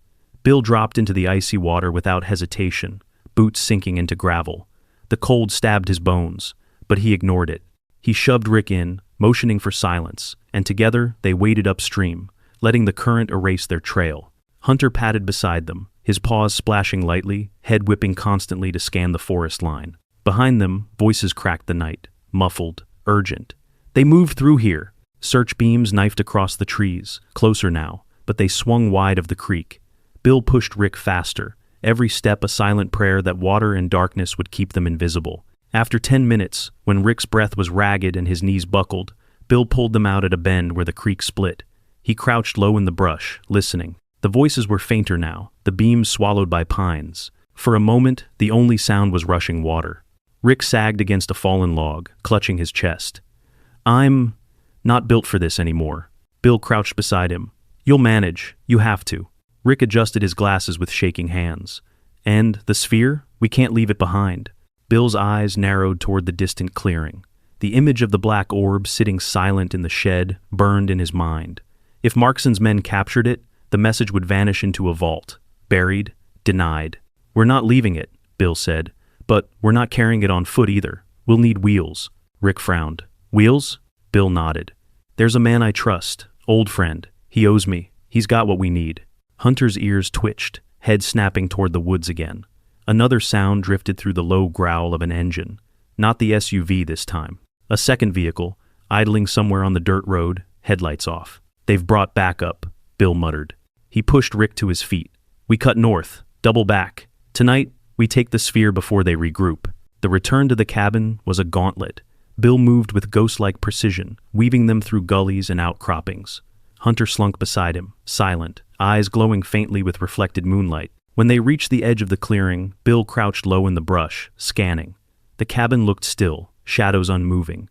Bill dropped into the icy water without hesitation, boots sinking into gravel. The cold stabbed his bones, but he ignored it. He shoved Rick in, motioning for silence, and together they waded upstream, letting the current erase their trail. Hunter padded beside them, his paws splashing lightly, head whipping constantly to scan the forest line. Behind them, voices cracked the night, muffled, urgent. "They moved through here." Search beams knifed across the trees, closer now, but they swung wide of the creek. Bill pushed Rick faster, every step a silent prayer that water and darkness would keep them invisible. After 10 minutes, when Rick's breath was ragged and his knees buckled, Bill pulled them out at a bend where the creek split. He crouched low in the brush, listening. The voices were fainter now, the beams swallowed by pines. For a moment, the only sound was rushing water. Rick sagged against a fallen log, clutching his chest. "I'm not built for this anymore." Bill crouched beside him. "You'll manage. You have to." Rick adjusted his glasses with shaking hands. "And the sphere? We can't leave it behind." Bill's eyes narrowed toward the distant clearing. The image of the black orb sitting silent in the shed burned in his mind. If Markson's men captured it, the message would vanish into a vault. Buried, denied. "We're not leaving it," Bill said. "But we're not carrying it on foot either. We'll need wheels." Rick frowned. "Wheels?" Bill nodded. "There's a man I trust. Old friend. He owes me. He's got what we need." Hunter's ears twitched, head snapping toward the woods again. Another sound drifted through the low growl of an engine. Not the SUV this time. A second vehicle, idling somewhere on the dirt road, headlights off. "They've brought backup," Bill muttered. He pushed Rick to his feet. "We cut north, double back. Tonight, we take the sphere before they regroup." The return to the cabin was a gauntlet. Bill moved with ghost-like precision, weaving them through gullies and outcroppings. Hunter slunk beside him, silent, eyes glowing faintly with reflected moonlight. When they reached the edge of the clearing, Bill crouched low in the brush, scanning. The cabin looked still, shadows unmoving.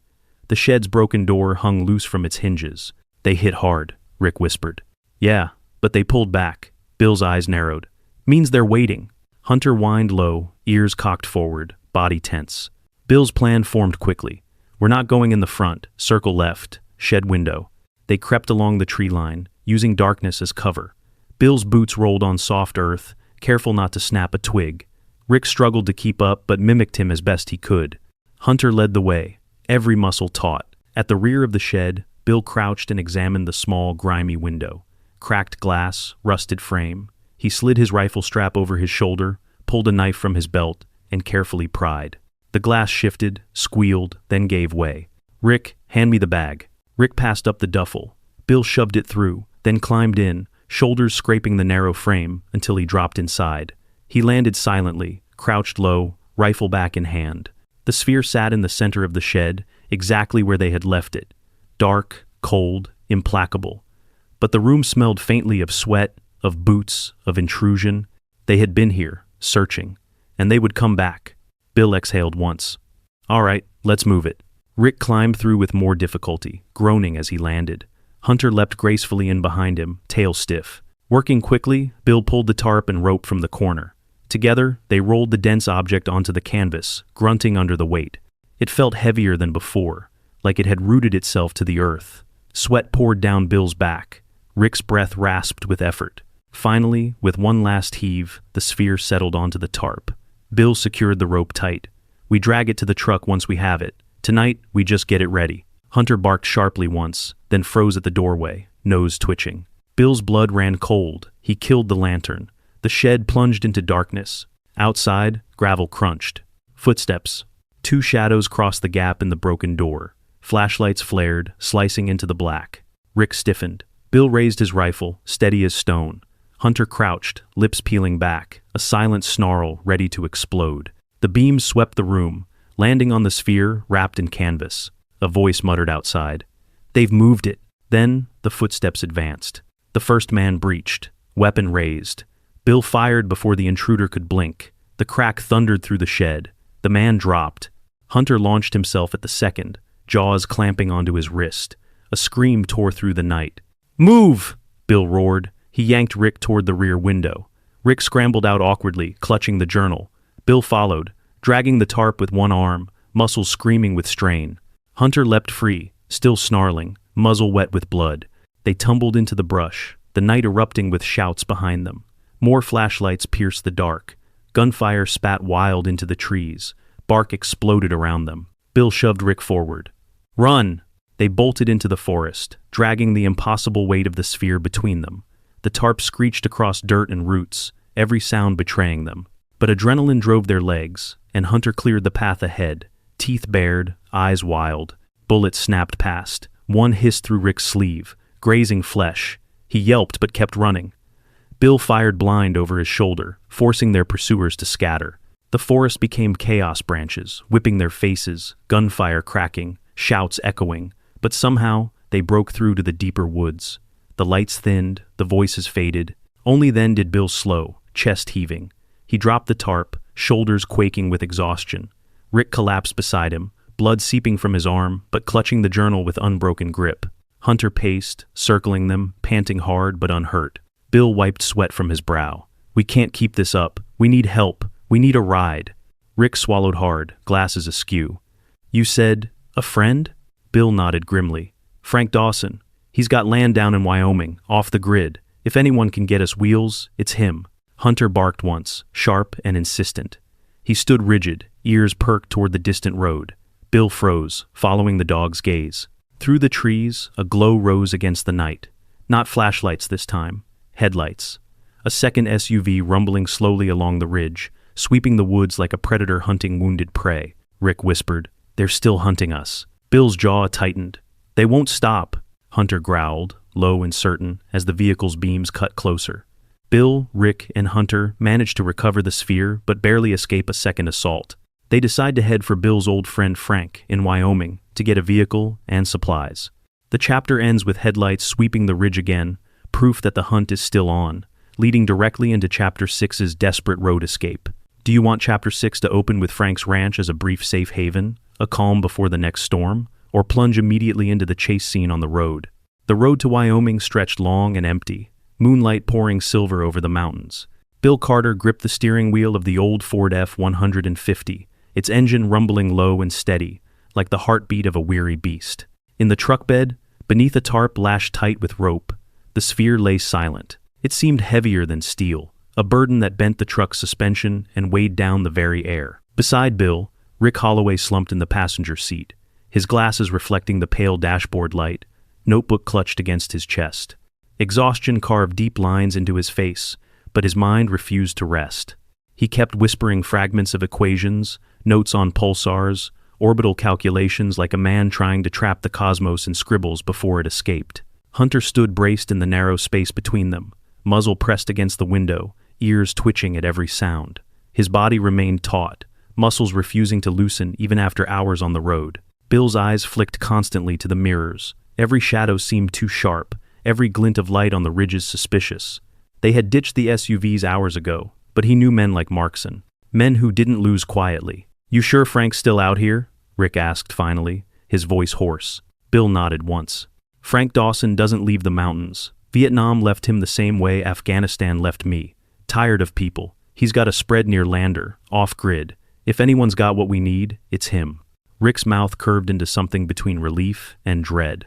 The shed's broken door hung loose from its hinges. "They hit hard," Rick whispered. "Yeah, but they pulled back." Bill's eyes narrowed. "Means they're waiting." Hunter whined low, ears cocked forward, body tense. Bill's plan formed quickly. "We're not going in the front, circle left, shed window." They crept along the tree line, using darkness as cover. Bill's boots rolled on soft earth, careful not to snap a twig. Rick struggled to keep up but mimicked him as best he could. Hunter led the way, every muscle taut. At the rear of the shed, Bill crouched and examined the small, grimy window. Cracked glass, rusted frame. He slid his rifle strap over his shoulder, pulled a knife from his belt, and carefully pried. The glass shifted, squealed, then gave way. "Rick, hand me the bag." Rick passed up the duffel. Bill shoved it through, then climbed in, shoulders scraping the narrow frame until he dropped inside. He landed silently, crouched low, rifle back in hand. The sphere sat in the center of the shed, exactly where they had left it. Dark, cold, implacable. But the room smelled faintly of sweat, of boots, of intrusion. They had been here, searching, and they would come back. Bill exhaled once. "All right, let's move it." Rick climbed through with more difficulty, groaning as he landed. Hunter leapt gracefully in behind him, tail stiff. Working quickly, Bill pulled the tarp and rope from the corner. Together, they rolled the dense object onto the canvas, grunting under the weight. It felt heavier than before, like it had rooted itself to the earth. Sweat poured down Bill's back. Rick's breath rasped with effort. Finally, with one last heave, the sphere settled onto the tarp. Bill secured the rope tight. "We drag it to the truck once we have it. Tonight, we just get it ready." Hunter barked sharply once, then froze at the doorway, nose twitching. Bill's blood ran cold. He killed the lantern. The shed plunged into darkness. Outside, gravel crunched. Footsteps. Two shadows crossed the gap in the broken door. Flashlights flared, slicing into the black. Rick stiffened. Bill raised his rifle, steady as stone. Hunter crouched, lips peeling back, a silent snarl ready to explode. The beams swept the room, landing on the sphere wrapped in canvas. A voice muttered outside. "They've moved it." Then, the footsteps advanced. The first man breached, weapon raised. Bill fired before the intruder could blink. The crack thundered through the shed. The man dropped. Hunter launched himself at the second, jaws clamping onto his wrist. A scream tore through the night. "Move!" Bill roared. He yanked Rick toward the rear window. Rick scrambled out awkwardly, clutching the journal. Bill followed, dragging the tarp with one arm, muscles screaming with strain. Hunter leapt free, still snarling, muzzle wet with blood. They tumbled into the brush, the night erupting with shouts behind them. More flashlights pierced the dark. Gunfire spat wild into the trees. Bark exploded around them. Bill shoved Rick forward. "Run!" They bolted into the forest, dragging the impossible weight of the sphere between them. The tarp screeched across dirt and roots, every sound betraying them. But adrenaline drove their legs, and Hunter cleared the path ahead, teeth bared, eyes wild. Bullets snapped past. One hissed through Rick's sleeve, grazing flesh. He yelped but kept running. Bill fired blind over his shoulder, forcing their pursuers to scatter. The forest became chaos branches, whipping their faces, gunfire cracking, shouts echoing, but somehow they broke through to the deeper woods. The lights thinned, the voices faded. Only then did Bill slow, chest heaving. He dropped the tarp, shoulders quaking with exhaustion. Rick collapsed beside him, blood seeping from his arm, but clutching the journal with unbroken grip. Hunter paced, circling them, panting hard but unhurt. Bill wiped sweat from his brow. "We can't keep this up. We need help. We need a ride." Rick swallowed hard, glasses askew. "You said, a friend?" Bill nodded grimly. "Frank Dawson. He's got land down in Wyoming, off the grid. If anyone can get us wheels, it's him." Hunter barked once, sharp and insistent. He stood rigid, ears perked toward the distant road. Bill froze, following the dog's gaze. Through the trees, a glow rose against the night. Not flashlights this time. Headlights. A second SUV rumbling slowly along the ridge, sweeping the woods like a predator hunting wounded prey. Rick whispered, "They're still hunting us." Bill's jaw tightened. "They won't stop," Hunter growled, low and certain, as the vehicle's beams cut closer. Bill, Rick, and Hunter managed to recover the sphere but barely escape a second assault. They decide to head for Bill's old friend Frank in Wyoming to get a vehicle and supplies. The chapter ends with headlights sweeping the ridge again, proof that the hunt is still on, leading directly into Chapter 6's desperate road escape. Do you want Chapter 6 to open with Frank's ranch as a brief safe haven, a calm before the next storm, or plunge immediately into the chase scene on the road? The road to Wyoming stretched long and empty, moonlight pouring silver over the mountains. Bill Carter gripped the steering wheel of the old Ford F-150, its engine rumbling low and steady, like the heartbeat of a weary beast. In the truck bed, beneath a tarp lashed tight with rope, the sphere lay silent. It seemed heavier than steel, a burden that bent the truck's suspension and weighed down the very air. Beside Bill, Rick Holloway slumped in the passenger seat, his glasses reflecting the pale dashboard light, notebook clutched against his chest. Exhaustion carved deep lines into his face, but his mind refused to rest. He kept whispering fragments of equations, notes on pulsars, orbital calculations like a man trying to trap the cosmos in scribbles before it escaped. Hunter stood braced in the narrow space between them, muzzle pressed against the window, ears twitching at every sound. His body remained taut, muscles refusing to loosen even after hours on the road. Bill's eyes flicked constantly to the mirrors. Every shadow seemed too sharp, every glint of light on the ridges suspicious. They had ditched the SUVs hours ago, but he knew men like Markson, men who didn't lose quietly. "You sure Frank's still out here?" Rick asked finally, his voice hoarse. Bill nodded once. "Frank Dawson doesn't leave the mountains. Vietnam left him the same way Afghanistan left me. Tired of people. He's got a spread near Lander, off-grid. If anyone's got what we need, it's him." Rick's mouth curved into something between relief and dread.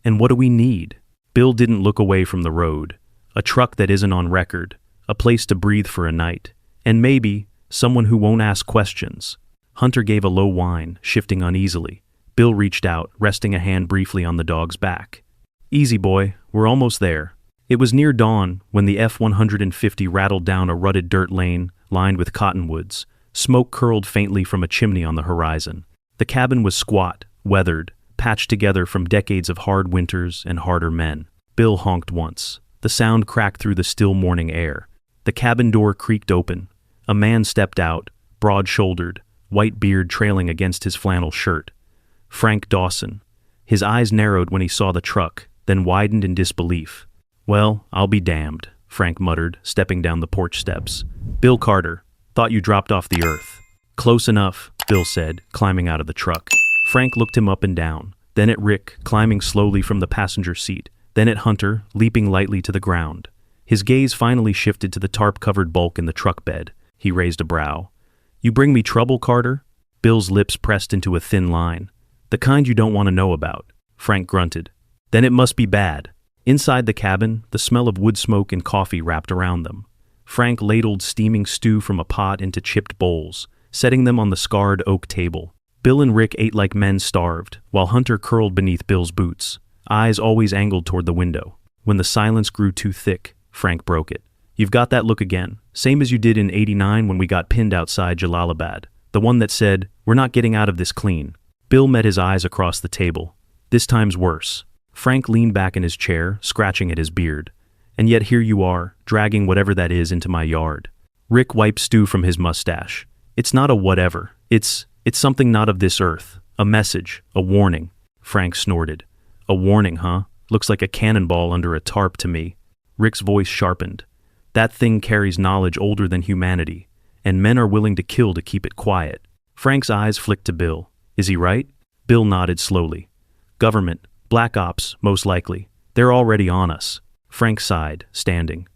"And what do we need?" Bill didn't look away from the road. A truck that isn't on record, a place to breathe for a night, and maybe someone who won't ask questions. Hunter gave a low whine, shifting uneasily. Bill reached out, resting a hand briefly on the dog's back. "Easy, boy, we're almost there." It was near dawn when the F-150 rattled down a rutted dirt lane lined with cottonwoods. Smoke curled faintly from a chimney on the horizon. The cabin was squat, weathered, patched together from decades of hard winters and harder men. Bill honked once. The sound cracked through the still morning air. The cabin door creaked open. A man stepped out, broad-shouldered, white beard trailing against his flannel shirt. Frank Dawson. His eyes narrowed when he saw the truck, then widened in disbelief. "Well, I'll be damned," Frank muttered, stepping down the porch steps. "Bill Carter, thought you dropped off the earth." "Close enough," Bill said, climbing out of the truck. Frank looked him up and down, then at Rick, climbing slowly from the passenger seat, then at Hunter, leaping lightly to the ground. His gaze finally shifted to the tarp-covered bulk in the truck bed. He raised a brow. "You bring me trouble, Carter?" Bill's lips pressed into a thin line. "The kind you don't want to know about," Frank grunted. "Then it must be bad." Inside the cabin, the smell of wood smoke and coffee wrapped around them. Frank ladled steaming stew from a pot into chipped bowls, setting them on the scarred oak table. Bill and Rick ate like men starved, while Hunter curled beneath Bill's boots, eyes always angled toward the window. When the silence grew too thick, Frank broke it. "You've got that look again, same as you did in '89 when we got pinned outside Jalalabad. The one that said, 'We're not getting out of this clean.'" Bill met his eyes across the table. "This time's worse." Frank leaned back in his chair, scratching at his beard. "And yet here you are, dragging whatever that is into my yard." Rick wiped stew from his mustache. "It's not a whatever. It's something not of this earth. A message, a warning." Frank snorted. "A warning, huh? Looks like a cannonball under a tarp to me." Rick's voice sharpened. "That thing carries knowledge older than humanity, and men are willing to kill to keep it quiet." Frank's eyes flicked to Bill. "Is he right?" Bill nodded slowly. "Government, black ops, most likely. They're already on us." Frank sighed, standing.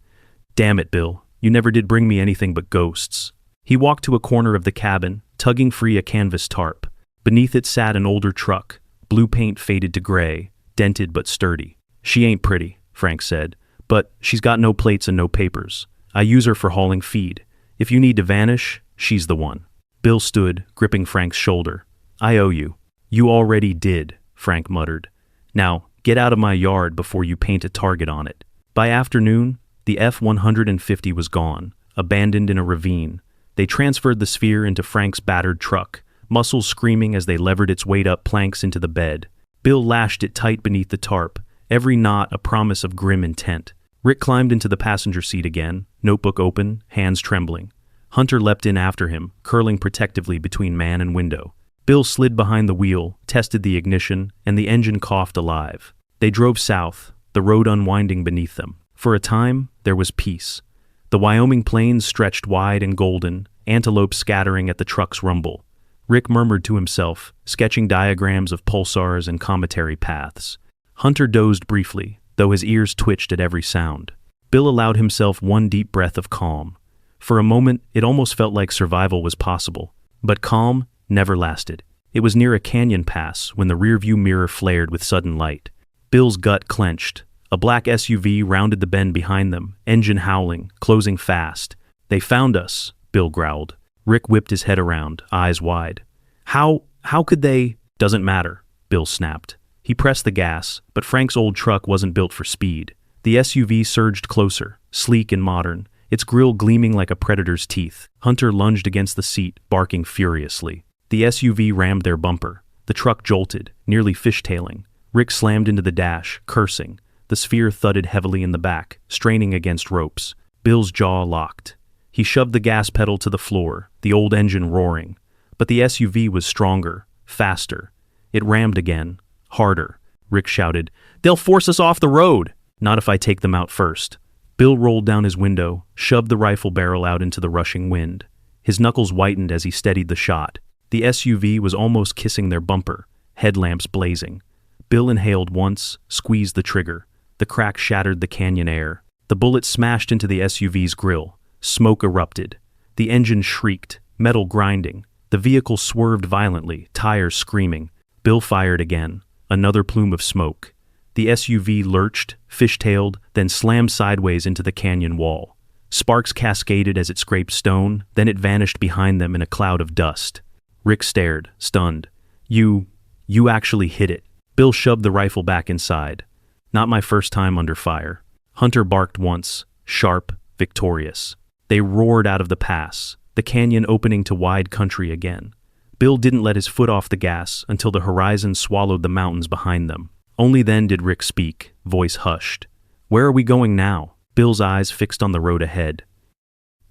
"Damn it, Bill. You never did bring me anything but ghosts." He walked to a corner of the cabin, tugging free a canvas tarp. Beneath it sat an older truck, blue paint faded to gray, dented but sturdy. "She ain't pretty," Frank said, "but she's got no plates and no papers. I use her for hauling feed. If you need to vanish, she's the one." Bill stood, gripping Frank's shoulder. "I owe you." "You already did," Frank muttered. "Now, get out of my yard before you paint a target on it." By afternoon, the F-150 was gone, abandoned in a ravine. They transferred the sphere into Frank's battered truck, muscles screaming as they levered its weight-up planks into the bed. Bill lashed it tight beneath the tarp, every knot a promise of grim intent. Rick climbed into the passenger seat again, notebook open, hands trembling. Hunter leapt in after him, curling protectively between man and window. Bill slid behind the wheel, tested the ignition, and the engine coughed alive. They drove south, the road unwinding beneath them. For a time, there was peace. The Wyoming plains stretched wide and golden, antelope scattering at the truck's rumble. Rick murmured to himself, sketching diagrams of pulsars and cometary paths. Hunter dozed briefly, though his ears twitched at every sound. Bill allowed himself one deep breath of calm. For a moment, it almost felt like survival was possible. But calm never lasted. It was near a canyon pass when the rearview mirror flared with sudden light. Bill's gut clenched. A black SUV rounded the bend behind them, engine howling, closing fast. "They found us," Bill growled. Rick whipped his head around, eyes wide. How could they?" "Doesn't matter," Bill snapped. He pressed the gas, but Frank's old truck wasn't built for speed. The SUV surged closer, sleek and modern, its grille gleaming like a predator's teeth. Hunter lunged against the seat, barking furiously. The SUV rammed their bumper. The truck jolted, nearly fishtailing. Rick slammed into the dash, cursing. The sphere thudded heavily in the back, straining against ropes. Bill's jaw locked. He shoved the gas pedal to the floor, the old engine roaring. But the SUV was stronger, faster. It rammed again, harder. Rick shouted, "They'll force us off the road!" "Not if I take them out first." Bill rolled down his window, shoved the rifle barrel out into the rushing wind. His knuckles whitened as he steadied the shot. The SUV was almost kissing their bumper, headlamps blazing. Bill inhaled once, squeezed the trigger. The crack shattered the canyon air. The bullet smashed into the SUV's grille. Smoke erupted. The engine shrieked, metal grinding. The vehicle swerved violently, tires screaming. Bill fired again. Another plume of smoke. The SUV lurched, fishtailed, then slammed sideways into the canyon wall. Sparks cascaded as it scraped stone, then it vanished behind them in a cloud of dust. Rick stared, stunned. You actually hit it." Bill shoved the rifle back inside. "Not my first time under fire." Hunter barked once, sharp, victorious. They roared out of the pass, the canyon opening to wide country again. Bill didn't let his foot off the gas until the horizon swallowed the mountains behind them. Only then did Rick speak, voice hushed. Where are we going now? Bill's eyes fixed on the road ahead.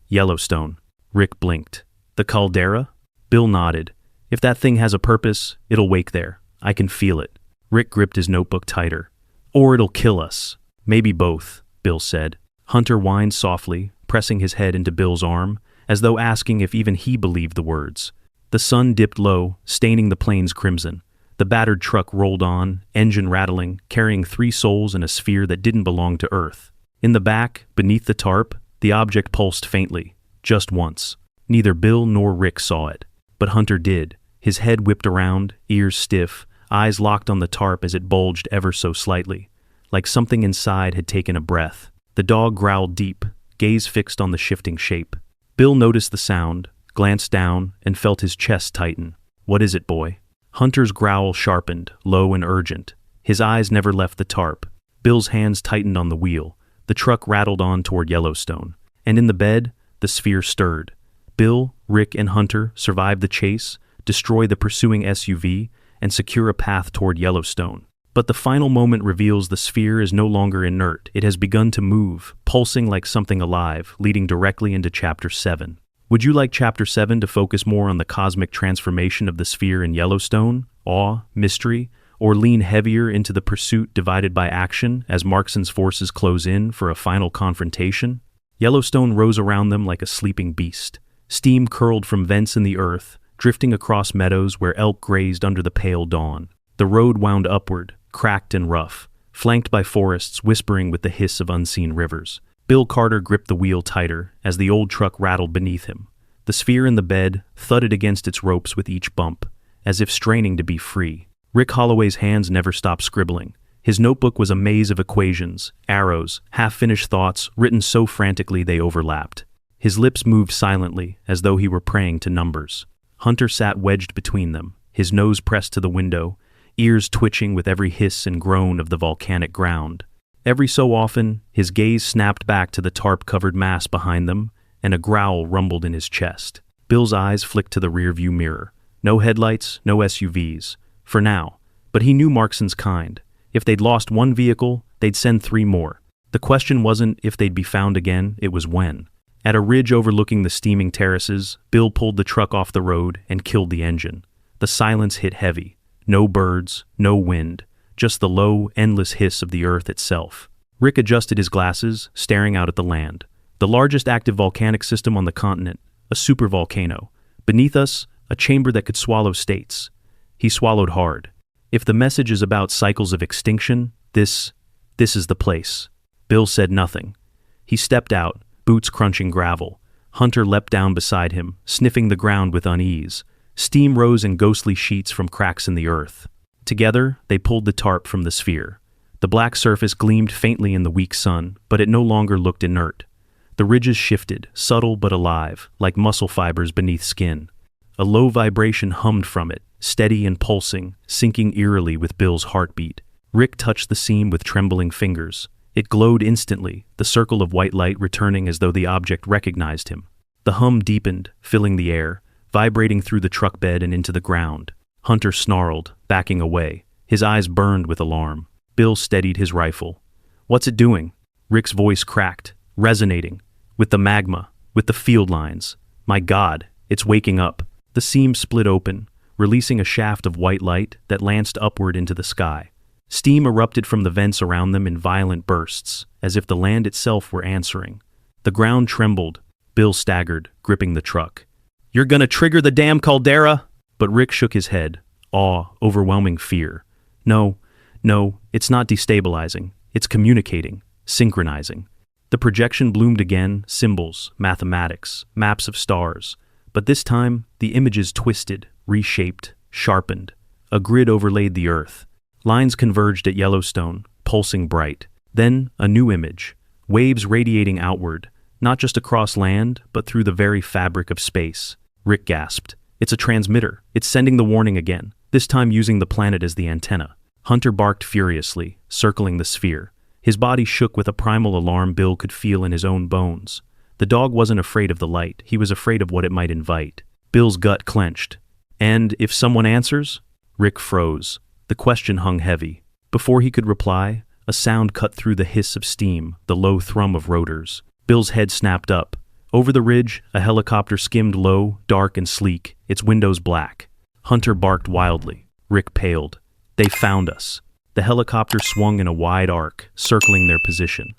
Yellowstone. Rick blinked. The Caldera? Bill nodded. If that thing has a purpose, it'll wake there. I can feel it. Rick gripped his notebook tighter. Or it'll kill us. Maybe both, Bill said. Hunter whined softly, pressing his head into Bill's arm, as though asking if even he believed the words. The sun dipped low, staining the plains crimson. The battered truck rolled on, engine rattling, carrying 3 souls in a sphere that didn't belong to Earth. In the back, beneath the tarp, the object pulsed faintly, just once. Neither Bill nor Rick saw it, but Hunter did. His head whipped around, ears stiff, eyes locked on the tarp as it bulged ever so slightly, like something inside had taken a breath. The dog growled deep, gaze fixed on the shifting shape. Bill noticed the sound, glanced down, and felt his chest tighten. What is it, boy? Hunter's growl sharpened, low and urgent. His eyes never left the tarp. Bill's hands tightened on the wheel. The truck rattled on toward Yellowstone. And in the bed, the sphere stirred. Bill, Rick, and Hunter survive the chase, destroy the pursuing SUV, and secure a path toward Yellowstone. But the final moment reveals the sphere is no longer inert. It has begun to move, pulsing like something alive, leading directly into Chapter 7. Would you like Chapter 7 to focus more on the cosmic transformation of the sphere in Yellowstone, awe, mystery, or lean heavier into the pursuit divided by action as Markson's forces close in for a final confrontation? Yellowstone rose around them like a sleeping beast. Steam curled from vents in the earth, drifting across meadows where elk grazed under the pale dawn. The road wound upward, cracked and rough, flanked by forests whispering with the hiss of unseen rivers. Bill Carter gripped the wheel tighter as the old truck rattled beneath him. The sphere in the bed thudded against its ropes with each bump, as if straining to be free. Rick Holloway's hands never stopped scribbling. His notebook was a maze of equations, arrows, half-finished thoughts written so frantically they overlapped. His lips moved silently, as though he were praying to numbers. Hunter sat wedged between them, his nose pressed to the window, ears twitching with every hiss and groan of the volcanic ground. Every so often, his gaze snapped back to the tarp-covered mass behind them, and a growl rumbled in his chest. Bill's eyes flicked to the rearview mirror. No headlights, no SUVs. For now. But he knew Markson's kind. If they'd lost one vehicle, they'd send 3 more. The question wasn't if they'd be found again, it was when. At a ridge overlooking the steaming terraces, Bill pulled the truck off the road and killed the engine. The silence hit heavy. No birds, no wind, just the low, endless hiss of the earth itself. Rick adjusted his glasses, staring out at the land. The largest active volcanic system on the continent, a supervolcano. Beneath us, a chamber that could swallow states. He swallowed hard. If the message is about cycles of extinction, this is the place. Bill said nothing. He stepped out, boots crunching gravel. Hunter leapt down beside him, sniffing the ground with unease. Steam rose in ghostly sheets from cracks in the earth. Together, they pulled the tarp from the sphere. The black surface gleamed faintly in the weak sun, but it no longer looked inert. The ridges shifted, subtle but alive, like muscle fibers beneath skin. A low vibration hummed from it, steady and pulsing, syncing eerily with Bill's heartbeat. Rick touched the seam with trembling fingers. It glowed instantly, the circle of white light returning as though the object recognized him. The hum deepened, filling the air, vibrating through the truck bed and into the ground. Hunter snarled, backing away. His eyes burned with alarm. Bill steadied his rifle. "What's it doing?" Rick's voice cracked, resonating. "With the magma, with the field lines. My God, it's waking up." The seam split open, releasing a shaft of white light that lanced upward into the sky. Steam erupted from the vents around them in violent bursts, as if the land itself were answering. The ground trembled. Bill staggered, gripping the truck. "You're gonna trigger the damn Caldera?" But Rick shook his head. Awe, overwhelming fear. No, it's not destabilizing. It's communicating, synchronizing. The projection bloomed again, symbols, mathematics, maps of stars. But this time, the images twisted, reshaped, sharpened. A grid overlaid the earth. Lines converged at Yellowstone, pulsing bright. Then, a new image. Waves radiating outward, not just across land, but through the very fabric of space. Rick gasped. "It's a transmitter. It's sending the warning again, this time using the planet as the antenna." Hunter barked furiously, circling the sphere. His body shook with a primal alarm Bill could feel in his own bones. The dog wasn't afraid of the light, he was afraid of what it might invite. Bill's gut clenched. "And if someone answers?" Rick froze. The question hung heavy. Before he could reply, A sound cut through the hiss of steam, the low thrum of rotors. Bill's head snapped up. Over the ridge, a helicopter skimmed low, dark and sleek, its windows black. Hunter barked wildly. Rick paled. They found us. The helicopter swung in a wide arc, circling their position.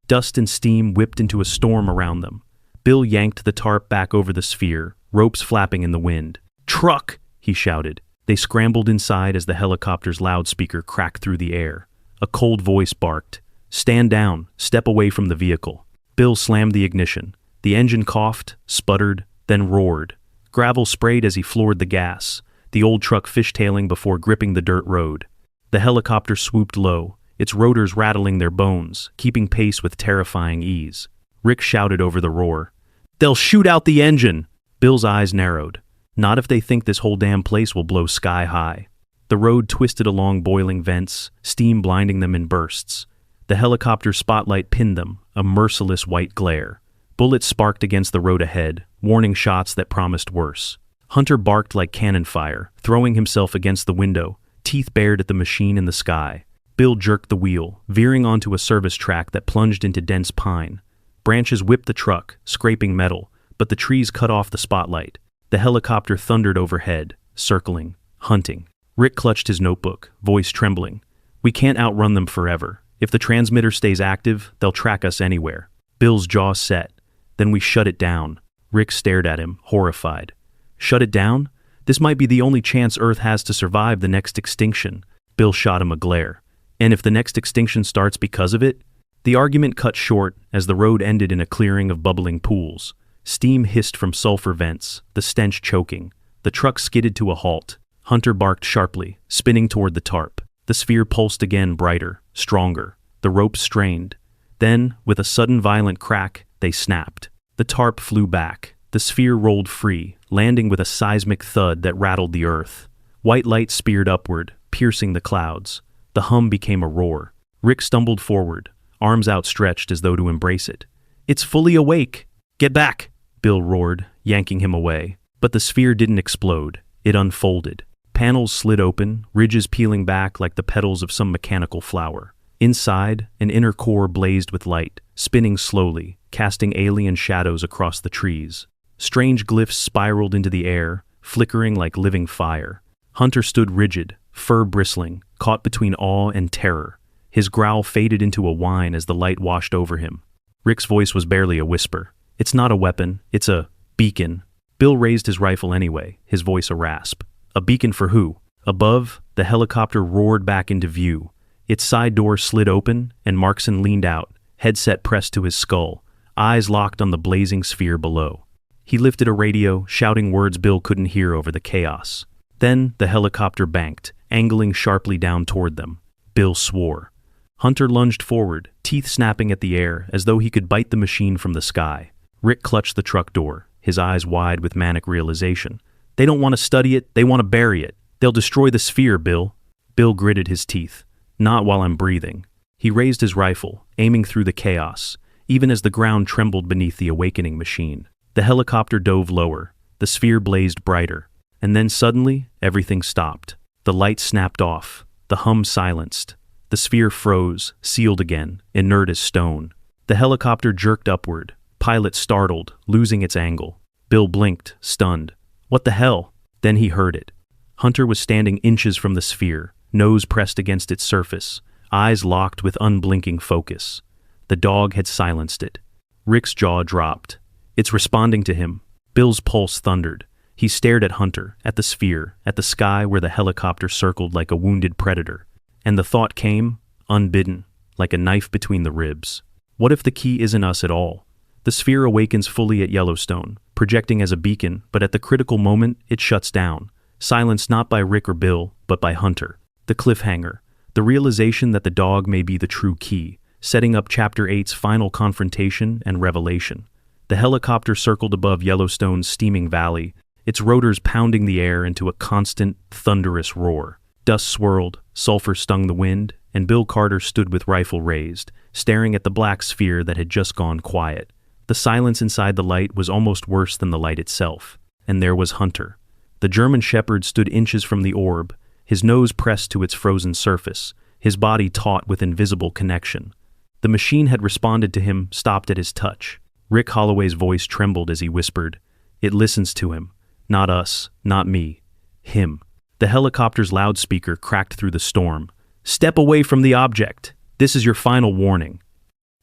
Dust and steam whipped into a storm around them. Bill yanked the tarp back over the sphere, ropes flapping in the wind. "Truck!" he shouted. They scrambled inside as the helicopter's loudspeaker cracked through the air. A cold voice barked. "Stand down. Step away from the vehicle." Bill slammed the ignition. The engine coughed, sputtered, then roared. Gravel sprayed as he floored the gas, the old truck fishtailing before gripping the dirt road. The helicopter swooped low, its rotors rattling their bones, keeping pace with terrifying ease. Rick shouted over the roar. "They'll shoot out the engine!" Bill's eyes narrowed. Not if they think this whole damn place will blow sky high. The road twisted along boiling vents, steam blinding them in bursts. The helicopter's spotlight pinned them, a merciless white glare. Bullets sparked against the road ahead, warning shots that promised worse. Hunter barked like cannon fire, throwing himself against the window, teeth bared at the machine in the sky. Bill jerked the wheel, veering onto a service track that plunged into dense pine. Branches whipped the truck, scraping metal, but the trees cut off the spotlight. The helicopter thundered overhead, circling, hunting. Rick clutched his notebook, voice trembling. "We can't outrun them forever. If the transmitter stays active, they'll track us anywhere." Bill's jaw set. "Then we shut it down." Rick stared at him, horrified. "Shut it down? This might be the only chance Earth has to survive the next extinction." Bill shot him a glare. "And if the next extinction starts because of it?" The argument cut short as the road ended in a clearing of bubbling pools. Steam hissed from sulfur vents, the stench choking. The truck skidded to a halt. Hunter barked sharply, spinning toward the tarp. The sphere pulsed again, brighter, stronger. The ropes strained. Then, with a sudden violent crack, they snapped. The tarp flew back. The sphere rolled free, landing with a seismic thud that rattled the earth. White light speared upward, piercing the clouds. The hum became a roar. Rick stumbled forward, arms outstretched as though to embrace it. "It's fully awake! Get back!" Bill roared, yanking him away. But the sphere didn't explode. It unfolded. Panels slid open, ridges peeling back like the petals of some mechanical flower. Inside, an inner core blazed with light, spinning slowly, casting alien shadows across the trees. Strange glyphs spiraled into the air, flickering like living fire. Hunter stood rigid, fur bristling, caught between awe and terror. His growl faded into a whine as the light washed over him. Rick's voice was barely a whisper. "It's not a weapon, it's a beacon." Bill raised his rifle anyway, his voice a rasp. "A beacon for who?" Above, the helicopter roared back into view. Its side door slid open, and Markson leaned out, headset pressed to his skull, eyes locked on the blazing sphere below. He lifted a radio, shouting words Bill couldn't hear over the chaos. Then the helicopter banked, angling sharply down toward them. Bill swore. Hunter lunged forward, teeth snapping at the air as though he could bite the machine from the sky. Rick clutched the truck door, his eyes wide with manic realization. "They don't want to study it, they want to bury it. They'll destroy the sphere, Bill." Bill gritted his teeth. "Not while I'm breathing." He raised his rifle, aiming through the chaos, even as the ground trembled beneath the awakening machine. The helicopter dove lower, the sphere blazed brighter, and then suddenly, everything stopped. The light snapped off, the hum silenced. The sphere froze, sealed again, inert as stone. The helicopter jerked upward, pilot startled, losing its angle. Bill blinked, stunned. "What the hell?" Then he heard it. Hunter was standing inches from the sphere, nose pressed against its surface, eyes locked with unblinking focus. The dog had silenced it. Rick's jaw dropped. "It's responding to him." Bill's pulse thundered. He stared at Hunter, at the sphere, at the sky where the helicopter circled like a wounded predator. And the thought came, unbidden, like a knife between the ribs. What if the key isn't us at all? The sphere awakens fully at Yellowstone, projecting as a beacon, but at the critical moment, it shuts down. Silenced not by Rick or Bill, but by Hunter. The cliffhanger. The realization that the dog may be the true key, setting up Chapter 8's final confrontation and revelation. The helicopter circled above Yellowstone's steaming valley, its rotors pounding the air into a constant, thunderous roar. Dust swirled, sulfur stung the wind, and Bill Carter stood with rifle raised, staring at the black sphere that had just gone quiet. The silence inside the light was almost worse than the light itself. And there was Hunter. The German shepherd stood inches from the orb, his nose pressed to its frozen surface, his body taut with invisible connection. The machine had responded to him, stopped at his touch. Rick Holloway's voice trembled as he whispered, "It listens to him. Not us, not me. Him." The helicopter's loudspeaker cracked through the storm. "Step away from the object. This is your final warning."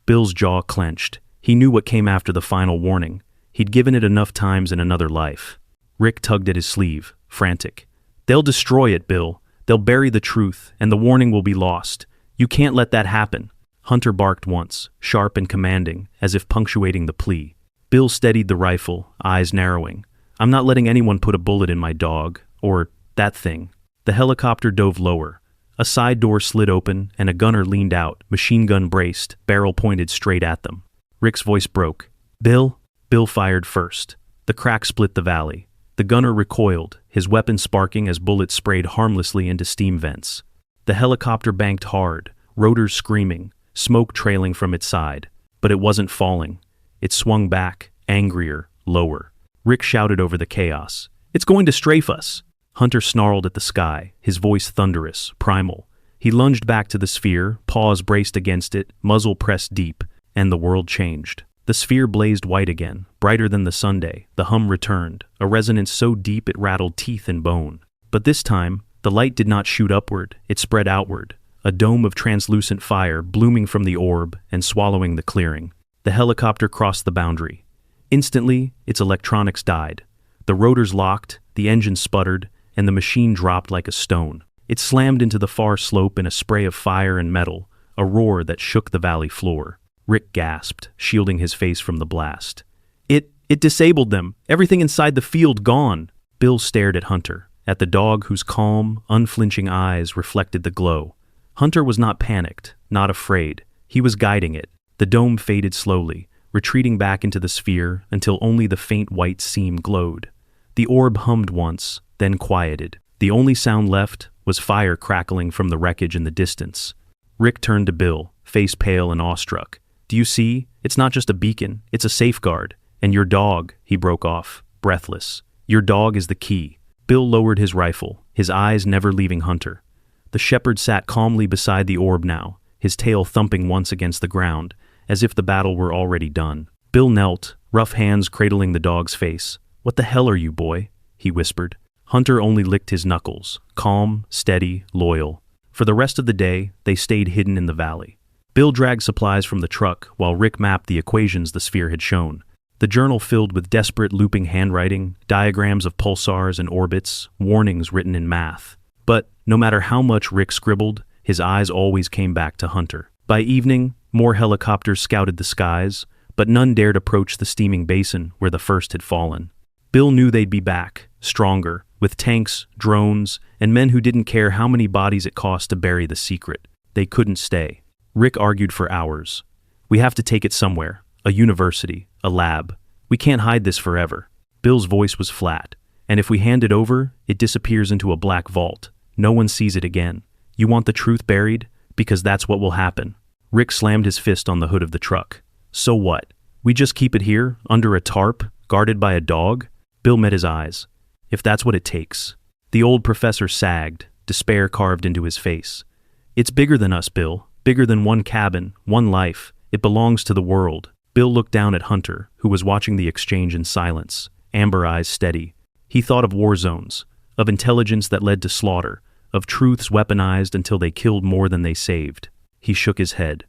Bill's jaw clenched. He knew what came after the final warning. He'd given it enough times in another life. Rick tugged at his sleeve, frantic. "They'll destroy it, Bill. They'll bury the truth, and the warning will be lost. You can't let that happen." Hunter barked once, sharp and commanding, as if punctuating the plea. Bill steadied the rifle, eyes narrowing. "I'm not letting anyone put a bullet in my dog, or that thing." The helicopter dove lower. A side door slid open, and a gunner leaned out, machine gun braced, barrel pointed straight at them. Rick's voice broke. "Bill?" Bill fired first. The crack split the valley. The gunner recoiled, his weapon sparking as bullets sprayed harmlessly into steam vents. The helicopter banked hard, rotors screaming, smoke trailing from its side. But it wasn't falling. It swung back, angrier, lower. Rick shouted over the chaos, "It's going to strafe us!" Hunter snarled at the sky, his voice thunderous, primal. He lunged back to the sphere, paws braced against it, muzzle pressed deep, and the world changed. The sphere blazed white again, brighter than the Sunday. The hum returned, a resonance so deep it rattled teeth and bone. But this time, the light did not shoot upward, it spread outward, a dome of translucent fire blooming from the orb and swallowing the clearing. The helicopter crossed the boundary. Instantly, its electronics died. The rotors locked, the engine sputtered, and the machine dropped like a stone. It slammed into the far slope in a spray of fire and metal, a roar that shook the valley floor. Rick gasped, shielding his face from the blast. It disabled them. Everything inside the field gone." Bill stared at Hunter, at the dog whose calm, unflinching eyes reflected the glow. Hunter was not panicked, not afraid. He was guiding it. The dome faded slowly, retreating back into the sphere until only the faint white seam glowed. The orb hummed once, then quieted. The only sound left was fire crackling from the wreckage in the distance. Rick turned to Bill, face pale and awestruck. "Do you see? It's not just a beacon, it's a safeguard. And your dog," he broke off, breathless. "Your dog is the key." Bill lowered his rifle, his eyes never leaving Hunter. The shepherd sat calmly beside the orb now, his tail thumping once against the ground, as if the battle were already done. Bill knelt, rough hands cradling the dog's face. "What the hell are you, boy?" he whispered. Hunter only licked his knuckles, calm, steady, loyal. For the rest of the day, they stayed hidden in the valley. Bill dragged supplies from the truck while Rick mapped the equations the sphere had shown. The journal filled with desperate looping handwriting, diagrams of pulsars and orbits, warnings written in math. But no matter how much Rick scribbled, his eyes always came back to Hunter. By evening, more helicopters scouted the skies, but none dared approach the steaming basin where the first had fallen. Bill knew they'd be back, stronger, with tanks, drones, and men who didn't care how many bodies it cost to bury the secret. They couldn't stay. Rick argued for hours. "We have to take it somewhere. A university, a lab. We can't hide this forever." Bill's voice was flat. "And if we hand it over, it disappears into a black vault. No one sees it again. You want the truth buried? Because that's what will happen." Rick slammed his fist on the hood of the truck. "So what? We just keep it here, under a tarp, guarded by a dog?" Bill met his eyes. "If that's what it takes." The old professor sagged, despair carved into his face. "It's bigger than us, Bill. Bigger than one cabin, one life. It belongs to the world." Bill looked down at Hunter, who was watching the exchange in silence, amber eyes steady. He thought of war zones, of intelligence that led to slaughter, of truths weaponized until they killed more than they saved. He shook his head.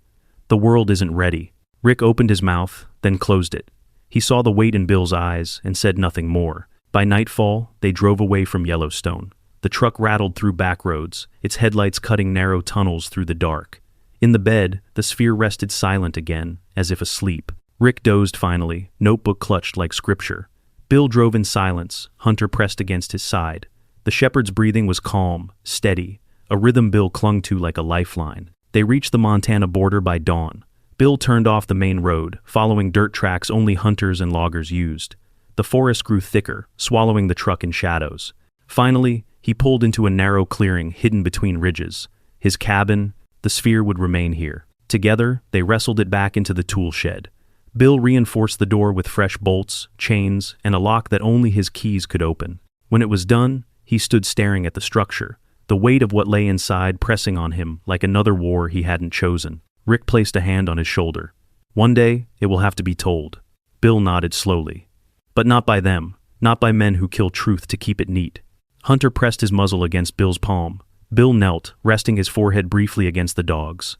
"The world isn't ready." Rick opened his mouth, then closed it. He saw the weight in Bill's eyes and said nothing more. By nightfall, they drove away from Yellowstone. The truck rattled through back roads, its headlights cutting narrow tunnels through the dark. In the bed, the sphere rested silent again, as if asleep. Rick dozed finally, notebook clutched like scripture. Bill drove in silence, Hunter pressed against his side. The shepherd's breathing was calm, steady, a rhythm Bill clung to like a lifeline. They reached the Montana border by dawn. Bill turned off the main road, following dirt tracks only hunters and loggers used. The forest grew thicker, swallowing the truck in shadows. Finally, he pulled into a narrow clearing hidden between ridges. His cabin, the sphere would remain here. Together, they wrestled it back into the tool shed. Bill reinforced the door with fresh bolts, chains, and a lock that only his keys could open. When it was done, he stood staring at the structure. the weight of what lay inside pressing on him like another war he hadn't chosen. Rick placed a hand on his shoulder. One day, it will have to be told. Bill nodded slowly. But not by them, not by men who kill truth to keep it neat. Hunter pressed his muzzle against Bill's palm. Bill knelt, resting his forehead briefly against the dog's.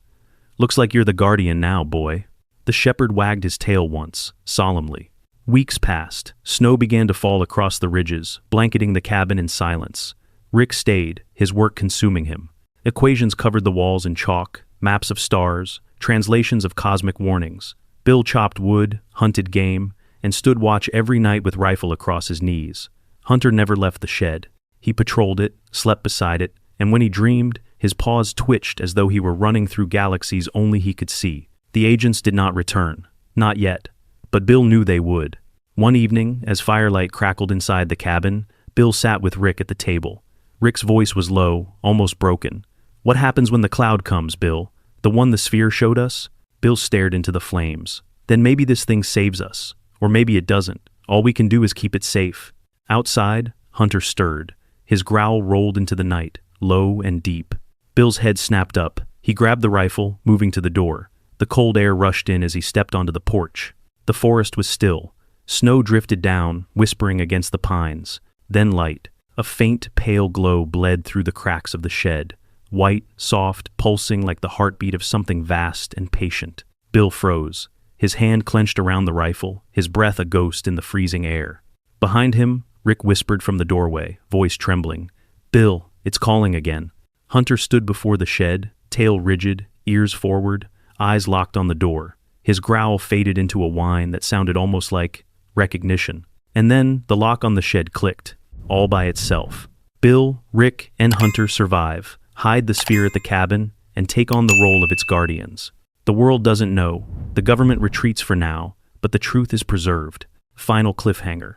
Looks like you're the guardian now, boy. The shepherd wagged his tail once, solemnly. Weeks passed. Snow began to fall across the ridges, blanketing the cabin in silence. Rick stayed, his work consuming him. Equations covered the walls in chalk, maps of stars, translations of cosmic warnings. Bill chopped wood, hunted game, and stood watch every night with rifle across his knees. Hunter never left the shed. He patrolled it, slept beside it, and when he dreamed, his paws twitched as though he were running through galaxies only he could see. The agents did not return. Not yet. But Bill knew they would. One evening, as firelight crackled inside the cabin, Bill sat with Rick at the table. Rick's voice was low, almost broken. "What happens when the cloud comes, Bill? The one the sphere showed us?" Bill stared into the flames. "Then maybe this thing saves us. Or maybe it doesn't. All we can do is keep it safe." Outside, Hunter stirred. His growl rolled into the night, low and deep. Bill's head snapped up. He grabbed the rifle, moving to the door. The cold air rushed in as he stepped onto the porch. The forest was still. Snow drifted down, whispering against the pines. Then light. A faint, pale glow bled through the cracks of the shed. White, soft, pulsing like the heartbeat of something vast and patient. Bill froze. His hand clenched around the rifle, his breath a ghost in the freezing air. Behind him, Rick whispered from the doorway, voice trembling. "Bill, it's calling again." Hunter stood before the shed, tail rigid, ears forward, eyes locked on the door. His growl faded into a whine that sounded almost like recognition. And then the lock on the shed clicked, all by itself. Bill, Rick, and Hunter survive, hide the sphere at the cabin, and take on the role of its guardians. The world doesn't know. The government retreats for now, but the truth is preserved. Final cliffhanger.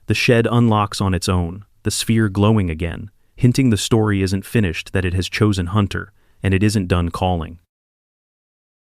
The shed unlocks on its own, the sphere glowing again, hinting the story isn't finished, that it has chosen Hunter, and it isn't done calling.